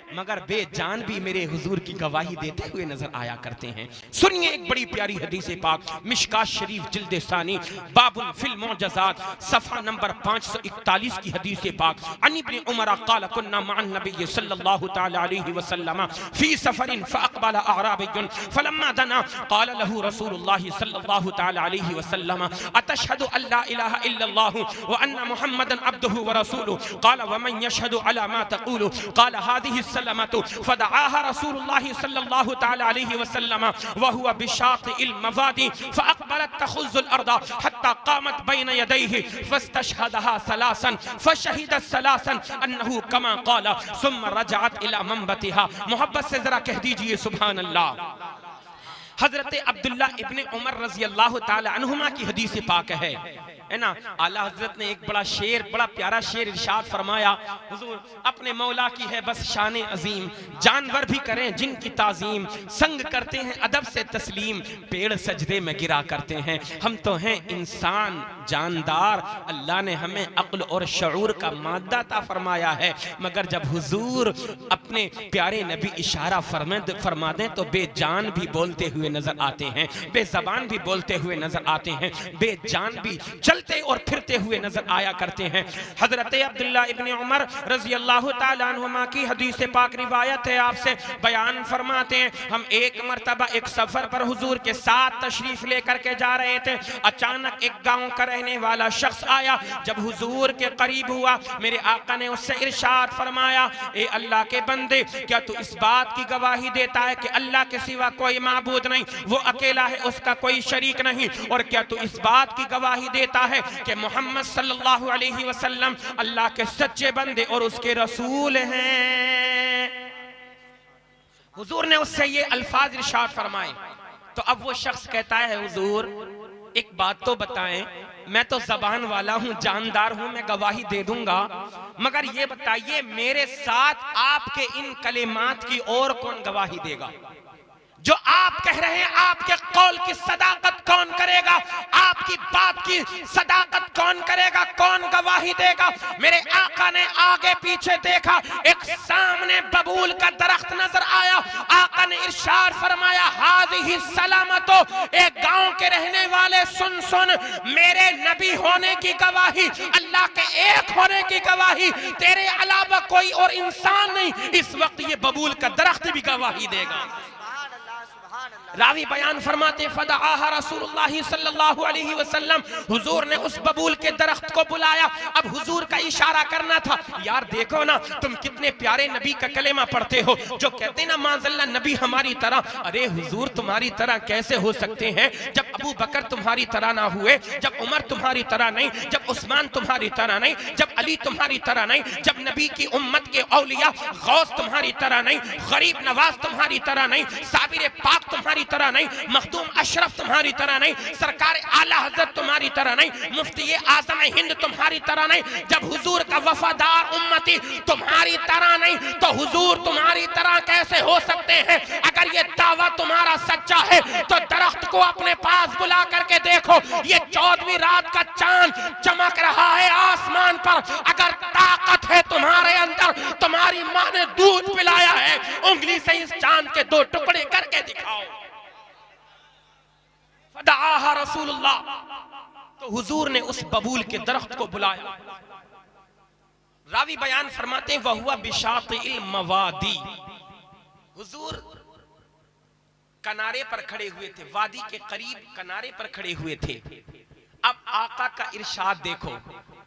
मगर बेजान भी मेरे हुजूर की गवाही देते हुए नजर आया करते हैं। सुनिए एक बड़ी प्यारी हदीस पाक, मिशकात शरीफ जिल्द सानी बाबुल फिल मुअज्जज़ात सफ़ा नंबर 541 की हदीस पाक। अन इब्न उमर क़ाल कुन्ना मअन नबी सल्लल्लाहु तआला अलैहि वसल्लम फी सफरिन फअक़बल अअराबिय्युन फलम्मा दना क़ाल लहू रसूलुल्लाह सल्लल्लाहु तआला अलैहि वसल्लम अतशहदु अल्ला इलाहा इल्लल्लाह व अन्न मुहम्मदन अब्दुहु व रसूलुहु क़ाल व मन यशहदु अला मा तक़ूलु क़ाल हादिहि फदआहा रसूलुल्लाह सल्लल्लाहु तआला अलैहि वसल्लम व हुवा बिशातिल मवादी फअक़बलत तखुज़ुल अर्द हत्ता क़ामत बैन यदैहि फस्तशहदहा सलासन फशहिदत सलासन अन्नहु कमा क़ाल सुम्मा रजअत इला मनबतिहा। मोहब्बत से जरा कह दीजिए सुभान अल्लाह। हजरत अब्दुल्ला इब्ने उमर रज़ी अल्लाह ताला अन्हुमा की हदीस पाक है, है ना। आला हजरत ने एक बड़ा शेर, बड़ा प्यारा शेर इरशाद फरमाया, हुजूर अपने मौला की है बस शान अजीम, जानवर भी करें जिनकी ताजीम, संग करते हैं अदब से तस्लीम, पेड़ सजदे में गिरा करते हैं, हम तो हैं इंसान जानदार, अल्लाह ने हमें अक्ल और शऊर का मादा अता फरमाया है। मगर जब हुजूर अपने प्यारे नबी इशारा फरमा दें तो बेजान भी बोलते हुए नजर आते हैं, बेजबान भी बोलते हुए नजर आते हैं, बेजान भी चलते और फिरते हुए नजर आया करते हैं। हजरत अब्दुल्ला इब्न उमर रजी अल्लाह तआला अन्हुमा की हदीस पाक रिवायत है, आपसे बयान फरमाते हैं, हम एक मर्तबा एक सफर पर हुजूर के साथ तशरीफ लेकर के जा रहे थे। अचानक एक गांव का रहने वाला शख्स आया, जब हुजूर के करीब हुआ मेरे आका ने उससे इरशाद फरमाया, ए अल्लाह के बंदे, क्या तू इस बात की गवाही देता है कि अल्लाह के सिवा कोई माबूद नहीं, वो अकेला है, उसका कोई शरीक नहीं, और क्या तू इस बात की गवाही देता है कि मोहम्मद सल्लल्लाहु अलैहि वसल्लम अल्लाह के सच्चे बंदे और उसके रसूल हैं। हुजूर ने उससे ये अल्फाज इरशाद फरमाए। तो अब वो शख्स कहता है, हुजूर एक बात तो बताएं, मैं तो जबान वाला हूं, जानदार हूं, मैं गवाही दे दूंगा, मगर ये बताइए मेरे साथ आपके इन कलिमात की और कौन गवाही देगा? जो आप कह रहे हैं आपके कौल की सदाकत कौन करेगा? आपकी बात की सदाकत कौन करेगा? कौन गवाही देगा? मेरे आका ने आगे पीछे देखा, एक सामने बबूल का दरख्त नजर आया। आका ने इरशाद फरमाया, हाज़िही सलामतो, एक गांव के रहने वाले सुन सुन, मेरे नबी होने की गवाही, अल्लाह के एक होने की गवाही, तेरे अलावा कोई और इंसान नहीं, इस वक्त ये बबूल का दरख्त भी गवाही देगा। रावी बयान फरमाते, फदआहा रसूलुल्लाह सल्लल्लाहु अलैहि वसल्लम, हुजूर ने उस बबूल के दरख्त को बुलाया। अब हुजूर का इशारा करना था, यार देखो ना तुम कितने प्यारे नबी का कलेमा पढ़ते हो, जो कहते ना माज़ल्ला नबी हमारी तरह। अरे हुजूर तुम्हारी तरह कैसे हो सकते हैं जब अबू बकर तुम्हारी तरह ना हुए, जब उमर तुम्हारी तरह नहीं, जब उस्मान तुम्हारी तरह नहीं, जब अली तुम्हारी तरह नहीं, जब नबी की उम्मत के औलिया गौस तुम्हारी तरह नहीं, गरीब नवाज तुम्हारी तरह नहीं, साबिर पाक तुम्हारी तरह नहीं, मखदूम अशरफ तुम्हारी तरह नहीं, सरकार आला हजरत तुम्हारी तरह नहीं, मुफ्ती आज़म हिंद तुम्हारी तरह नहीं, जब हुजूर का वफादार उम्मती तुम्हारी तरह नहीं, तो हुजूर तुम्हारी तरह कैसे हो सकते हैं? अगर ये दावा तुम्हारा सच्चा है तो दरख्त को अपने पास बुला करके देखो, ये 14वीं रात का चांद चमक रहा है आसमान पर। अगर ताकत है तुम्हारे अंदर, तुम्हारी माँ ने दूध पिलाया है, उंगली से इस चांद के 2 टुकड़े करके दिखाओ। फदआहा रसूलुल्लाह, तो हुजूर ने उस बबूल के दरख्त को बुलाया। रावी बयान फरमाते, वह हुआ बिशातिल मवादी, हुजूर किनारे पर खड़े हुए थे, वादी के करीब किनारे पर खड़े हुए थे। अब आका का इरशाद देखो,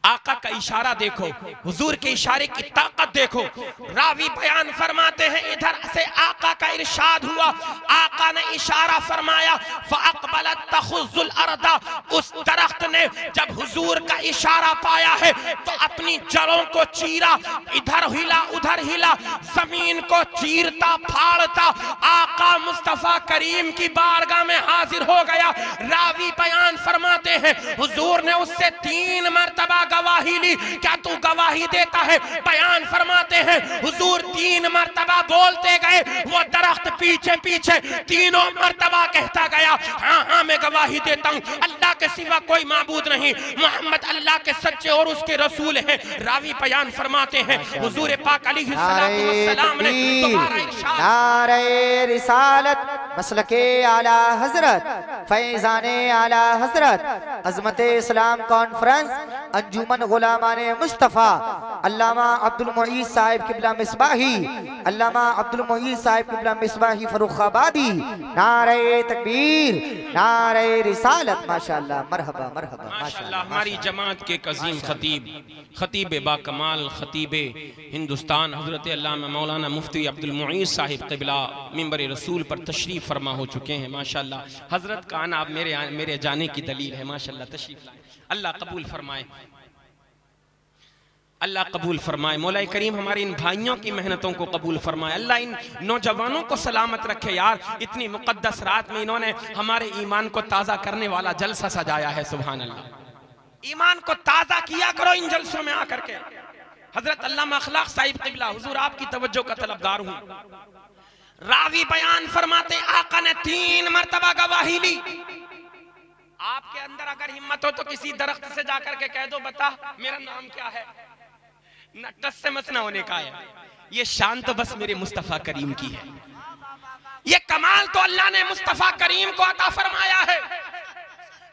आका का इशारा देखो, हुजूर के इशारे की ताकत देखो। रावी बयान फरमाते हैं, इधर से आका का इरशाद हुआ, आका ने इशारा फरमाया, फअक़बलत तख़ुज़्ज़ुल अर्दा, उस दरख्त ने जब हुजूर का इशारा पाया है तो अपनी जड़ों को चीरा, इधर हिला उधर हिला, जमीन को चीरता फाड़ता आका मुस्तफा करीम की बारगाह में हाजिर हो गया। रावी बयान फरमाते हैं, हुजूर ने उससे 3 मरतबा गवाही ली। क्या तू गवाही देता है? बयान फरमाते हैं, हुजूर 3 मरतबा बोलते गए, वो दरख्त पीछे पीछे 3 मरतबा कहता गया, हाँ हाँ मैं गवाही देता हूँ, अल्लाह के सिवा कोई माबूद नहीं, मोहम्मद अल्लाह के सच्चे और उसके रसूल हैं। रावी बयान फरमाते हैं, हुजूर पाक अलैहिस्सलातु वस्सलाम ने दोबारा इरशाद, नारे रिसालत, मसलके आला हजरत, फैज़ाने आला हजरत, अज़मत इस्लाम कॉन्फ्रेंस, अंजुमन गुलामाने मुस्तफ़ा, अल्लामा अब्दुल मुईज़ साहिब किबला मिसबाही, अल्लामा अब्दुल मुईज़ साहिब किबला मिसबाही फर्रुखाबादी, नारे तकबीर, नारे रिसालत, माशाअल्लाह, मरहबा मरहबा माशाअल्लाह। हमारी जमात के अज़ीम खतीब बाकमाल खतीब हिंदुस्तान हजरत अल्लामा मौलाना मुफ्ती अब्दुल मुईज़ साहिब किबला मिंबर रसूल पर तशरीफ फरमा हो चुके हैं। माशाअल्लाह हजरत का आना अब मेरे जाने की दलील है। माशाअल्लाह तशरीफ लाए, अल्लाह कबूल फरमाए, अल्लाह कबूल फरमाए। मौला करीम हमारे इन भाइयों की मेहनतों को कबूल फरमाए। अल्लाह इन नौजवानों को सलामत रखे। यार इतनी मुक़द्दस रात में इन्होंने हमारे ईमान को ताज़ा करने वाला जलसा सजाया है। सुभान अल्लाह। ईमान को ताजा किया करो इन जलसों में आकर के। हजरत अल्लामा अखलाक साहिब क़िबला, हुजूर आपकी तवज्जो का तलबगार हूं। रावी बयान फरमाते आका ने 3 मरतबा गवाही ली। आपके अंदर अगर हिम्मत हो तो किसी दरख्त से जाकर के कह दो, बता मेरा नाम क्या है। न टस से मस न होने का है। ये शान तो बस मेरे मुस्तफा करीम की है। ये कमाल तो अल्लाह ने मुस्तफा करीम को अता फरमाया है।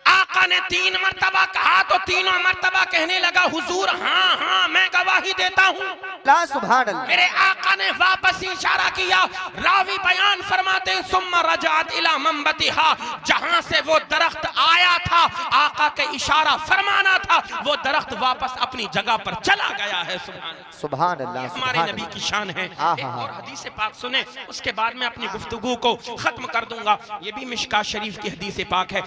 आका ने 3 मरतबा कहा तो तीनों मरतबा कहने लगा, हुजूर हाँ हाँ मैं गवाही देता हूँ। सुभान अल्लाह। मेरे आका ने वापस इशारा किया। रावी बयान फरमाते हैं सुम्मा रजात इला मंबतिहा, जहां से वो दरख्त आया था, आका के इशारा फरमाना था, वो दरख्त वापस अपनी जगह पर चला गया है। सुभान अल्लाह। हमारे नबी की शान है। एक और हदीस पाक सुने, उसके बाद मैं अपनी गुफ्तगू को खत्म कर दूंगा। ये भी मिशकात शरीफ की हदीस पाक है।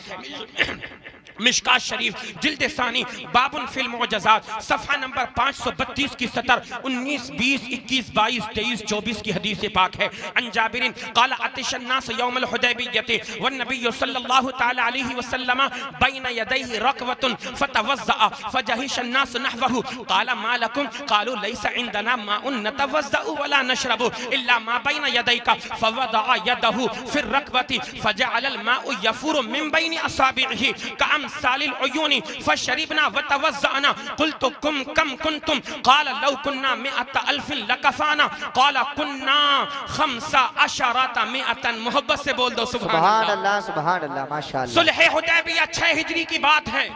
मिशकात शरीफ जिल्द सानी बाबुन फिल मुअज्जज़ात, सफ़हा नंबर 532 की सतर 19, 20, 21, 22, 23, 24 की हदीस पाक है। अन जाबिरिन क़ाल अतिशन नास यौमल हुदैबिय्यति वन नबी सल्लल्लाहु तआला अलैहि वसल्लम बैन यदैहि रकवतुन फतवज़्ज़अ फजहिशन नास नहवहु क़ाल मा लकुम क़ालू लैसा इंदना माउन नतवज़्ज़अ वला नशरबु इल्ला मा बैन यदैका फवदअ यदहु फिर रकवति फजअल अल माउ यफूरु मिन बैन असाबिइहि कअम सालिल उयूनी फशरिबना वतवज़्ज़अना क़ुल्तु कम कुंतुम क़ाल लौ कुन्ना मिअत अल्फ लकफ़ाना क़ाल कुन्ना 15 मिअतन। मोहब्बत से बोल दो सुभान अल्लाह। सुभान अल्लाह माशाअल्लाह। सुलह हुदैबिया 6 हिजरी की बात है।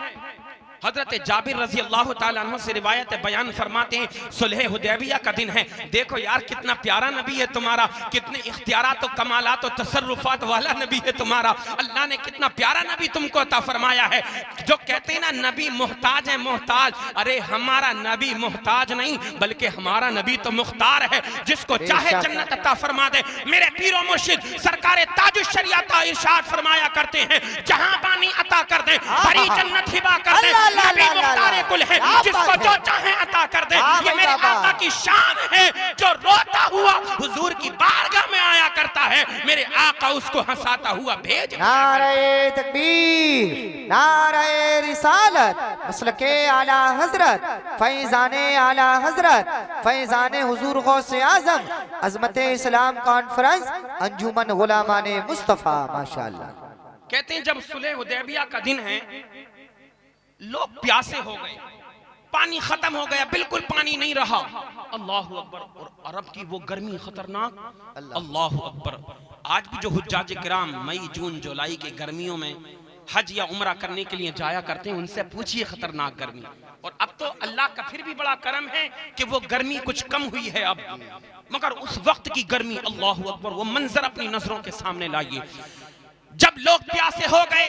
हजरत जाबिर रजी अल्लाह ताला अन्हु से रिवायत बयान फरमाते हैं सुलह हुदैबिया का दिन है। देखो यार कितना प्यारा नबी है तुम्हारा, कितने इख्तियारात और कमालात और तसर्रुफात वाला नबी है तुम्हारा। अल्लाह ने कितना प्यारा नबी तुमको अता फरमाया है। जो कहते हैं ना नबी मोहताज है, मोहताज, अरे हमारा नबी मोहताज नहीं बल्कि हमारा नबी तो मुख्तार है, जिसको चाहे जन्नत अता फरमा दे। मेरे पीरो मुर्शिद सरकार ताजुश शरीयत इरशाद फरमाया करते हैं, जहां पानी अता कर दे, भरी जन्नत हिबा कर दे, नबी मुख्तार कुल है, जिसको जो चाहे अता कर दे। ये मेरे आका की शान है, जो रोता हुआ हुजूर की बारगाह में आया करता है, मेरे आका उसको हंसाता हुआ भेज। नारे तकबीर, नारे रिसालत, मसलके आला हजरत, फैजाने आला हजरत, फैजाने हुजूर गौसे आजम, अजमत इस्लाम कॉन्फ्रेंस, अंजुमन गुलामाने मुस्तफा। माशाअल्लाह। कहते हैं जब सुलह हुदैबिया का दिन है, लोग प्यासे हो गए, पानी खत्म हो गया, बिल्कुल पानी नहीं रहा। अल्लाहु अकबर। और अरब की वो गर्मी खतरनाक, अल्लाहु अकबर। आज भी जो हुज्जाज किराम मई जून जुलाई के गर्मियों में हज या उम्रा करने के लिए जाया करते हैं, उनसे पूछिए खतरनाक गर्मी। और अब तो अल्लाह का फिर भी बड़ा करम है कि वो गर्मी कुछ कम हुई है अब, मगर उस वक्त की गर्मी, अल्लाहु अकबर, वो मंजर अपनी नजरों के सामने लाइए। जब लोग प्यासे हो गए,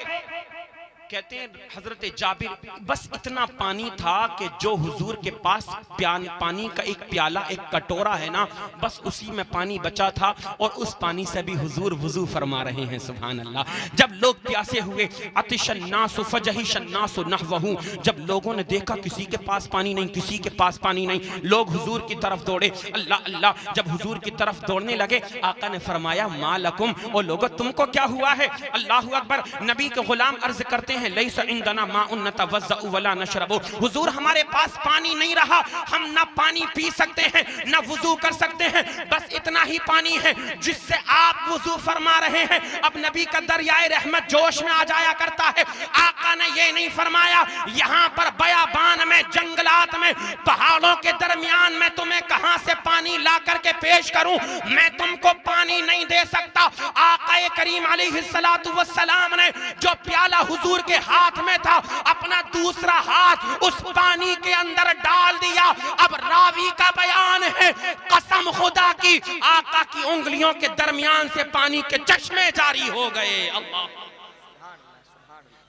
कहते हैं हजरत जाबिर बस इतना पानी था कि जो हुजूर के पास पानी का एक प्याला, एक कटोरा है ना, बस उसी में पानी बचा था और उस पानी से भी हुजूर वुजू फरमा रहे हैं। सुभान अल्लाह। जब लोग प्यासे हुए, अतिशन नासु फजहिशन नासु नहवहु, जब लोगों ने देखा किसी के पास पानी नहीं, किसी के पास पानी नहीं, लोग हुजूर की तरफ दौड़े। अल्लाह अल्लाह। जब हुजूर की तरफ दौड़ने लगे, आका ने फरमाया मा लकुम, ओ लोगो तुमको क्या हुआ है। अल्लाहु अकबर। नबी के गुलाम अर्ज करते हैं लैसा इंदना माउन नतवज़्ज़अ वला नशरबु, हुजूर हमारे पास पानी नहीं रहा, हम ना पानी पी सकते हैं ना वुजू कर सकते हैं, बस इतना ही पानी है जिससे आप वुजू फरमा रहे हैं। अब नबी का दरियाए रहमत जोश में आ जाया करता है। आका ने ये नहीं फरमाया यहाँ पर बयाबान में, जंगलात में, पहाड़ों के दरमियान में तुम्हें कहां से पानी ला करके पेश करूं, मैं तुमको पानी नहीं दे सकता। आका करीम अलैहिस्सलातु वस्सलाम ने जो प्याला हुजूर के हाथ में था, अपना दूसरा हाथ उस पानी के अंदर डाल दिया। अब रावी का बयान है, कसम खुदा की, आका की उंगलियों के दरमियान से पानी के चश्मे जारी हो गए। अल्लाह,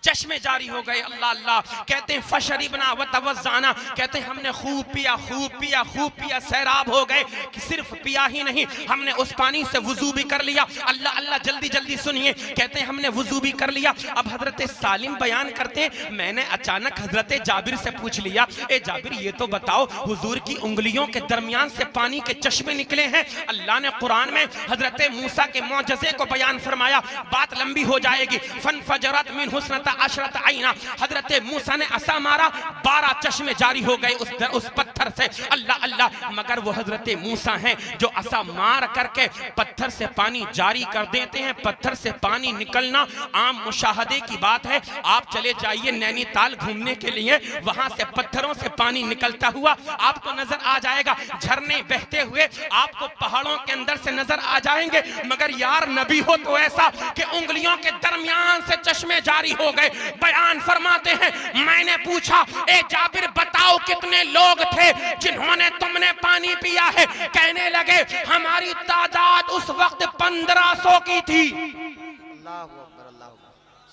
चश्मे जारी हो गए। अल्लाह अल्लाह। कहते हैं फशरिबना व तवज़्ज़अना, कहते हैं हमने खूब पिया, खूब पिया, खूब पिया, सैराब हो गए। कि सिर्फ पिया ही नहीं, हमने उस पानी से वुजू भी कर लिया। अल्लाह अल्लाह। जल्दी जल्दी सुनिए, कहते हैं हमने वुजू भी कर लिया। अब हजरत सालिम बयान करते हैं, मैंने अचानक हजरत जाबिर से पूछ लिया, ए जाबिर ये तो बताओ, हुजूर की उंगलियों के दरमियान से पानी के चश्मे निकले हैं। अल्लाह ने कुरान में हजरत मूसा के मौजज़े को बयान फरमाया, बात लंबी हो जाएगी। फन फजरत मिन हुस्नता अशरत आईना, हजरत मूसा ने असा मारा, 12 चश्मे जारी हो गए उस पत्थर से। अल्लाह अल्लाह, मगर वो हजरत मूसा हैं जो असा मार करके पत्थर से पानी जारी कर देते हैं। पत्थर से पानी निकलना आम मुशाहदे की बात है। आप चले जाइए नैनीताल घूमने के लिए, वहां से पत्थरों से पानी निकलता हुआ आपको नजर आ जाएगा, झरने बहते हुए आपको पहाड़ों के अंदर से नजर आ जाएंगे। मगर यार नबी हो तो ऐसा कि उंगलियों के दरमियान से चश्मे जारी हो गए। बयान फरमाते हैं, मैंने पूछा, ए जाबिर बताओ कितने लोग थे जिन्होंने तुमने पानी पिया है? कहने लगे, हमारी तादाद उस वक्त 1500 की थी।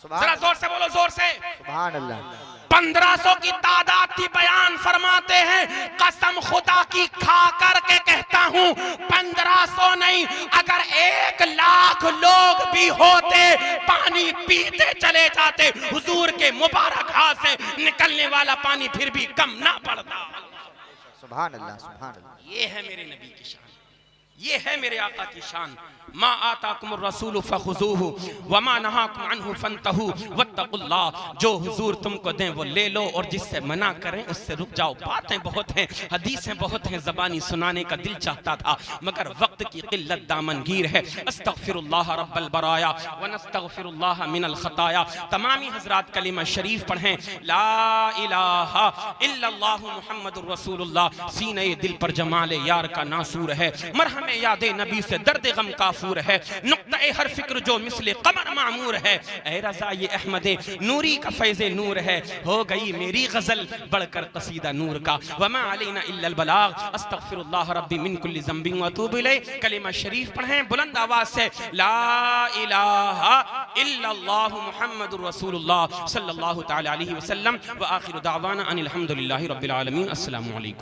जरा जोर से बोलो, जोर से सुभान अल्लाह। 1500 की तादाद थी। बयान फरमाते हैं, कसम खुदा की खा करके कहता हूं 1500 नहीं, अगर 1 लाख लोग भी होते पानी पीते चले जाते, हुजूर के मुबारक हाथ से निकलने वाला पानी फिर भी कम ना पड़ता। सुभान अल्लाह, सुभान अल्लाह। ये है मेरे नबी की शान, ये है मेरे आका की शान। मा आताकुमुर रसूल फखुजूहु वमा नहाकुम अन्हु फंतहु वत्तकुल्लाह। जो हुजूर तुमको दें वो ले लो, और जिससे मना करें उससे रुक जाओ। बातें बहुत हैं, हदीसें बहुत हैं, ज़बानी सुनाने का दिल चाहता था मगर वक्त की किल्लत दामनगीर है। अस्तगफिरुल्लाह रब्बल बराया व नस्तगफिरुल्लाह मिनल खताया। तमामी हजरात कलिमा शरीफ पढ़ें, ला इलाहा इल्लल्लाह मुहम्मदुर रसूलुल्लाह। सीने दिल पर जमाले यार का नासूर है, मरहमे यादे नबी से दर्द गम काफूर है, नुक्ता हर फिक्र जो मिसले कमर मामूर है। ए रज़ा ये अहमदे नूरी का फैज़े नूर है, हो गई मेरी गजल बढ़कर कसीदा नूर का। वमा अलैना इल्लल बलाग। अस्तगफिरुल्लाह रब्बी मिन कुल्ली ज़ंबिन व अतूबु इलैह। कलिमा शरीफ पढ़ें बुलंद आवाज से, ला इलाहा इल्लल्लाह मुहम्मदुर रसूलुल्लाह सल्लल्लाहु तआला अलैहि वसल्लम। व आखिरु दावाना अनिल हम्दुलिल्लाहि रब्बिल आलमीन। अस्सलामु अलैकुम।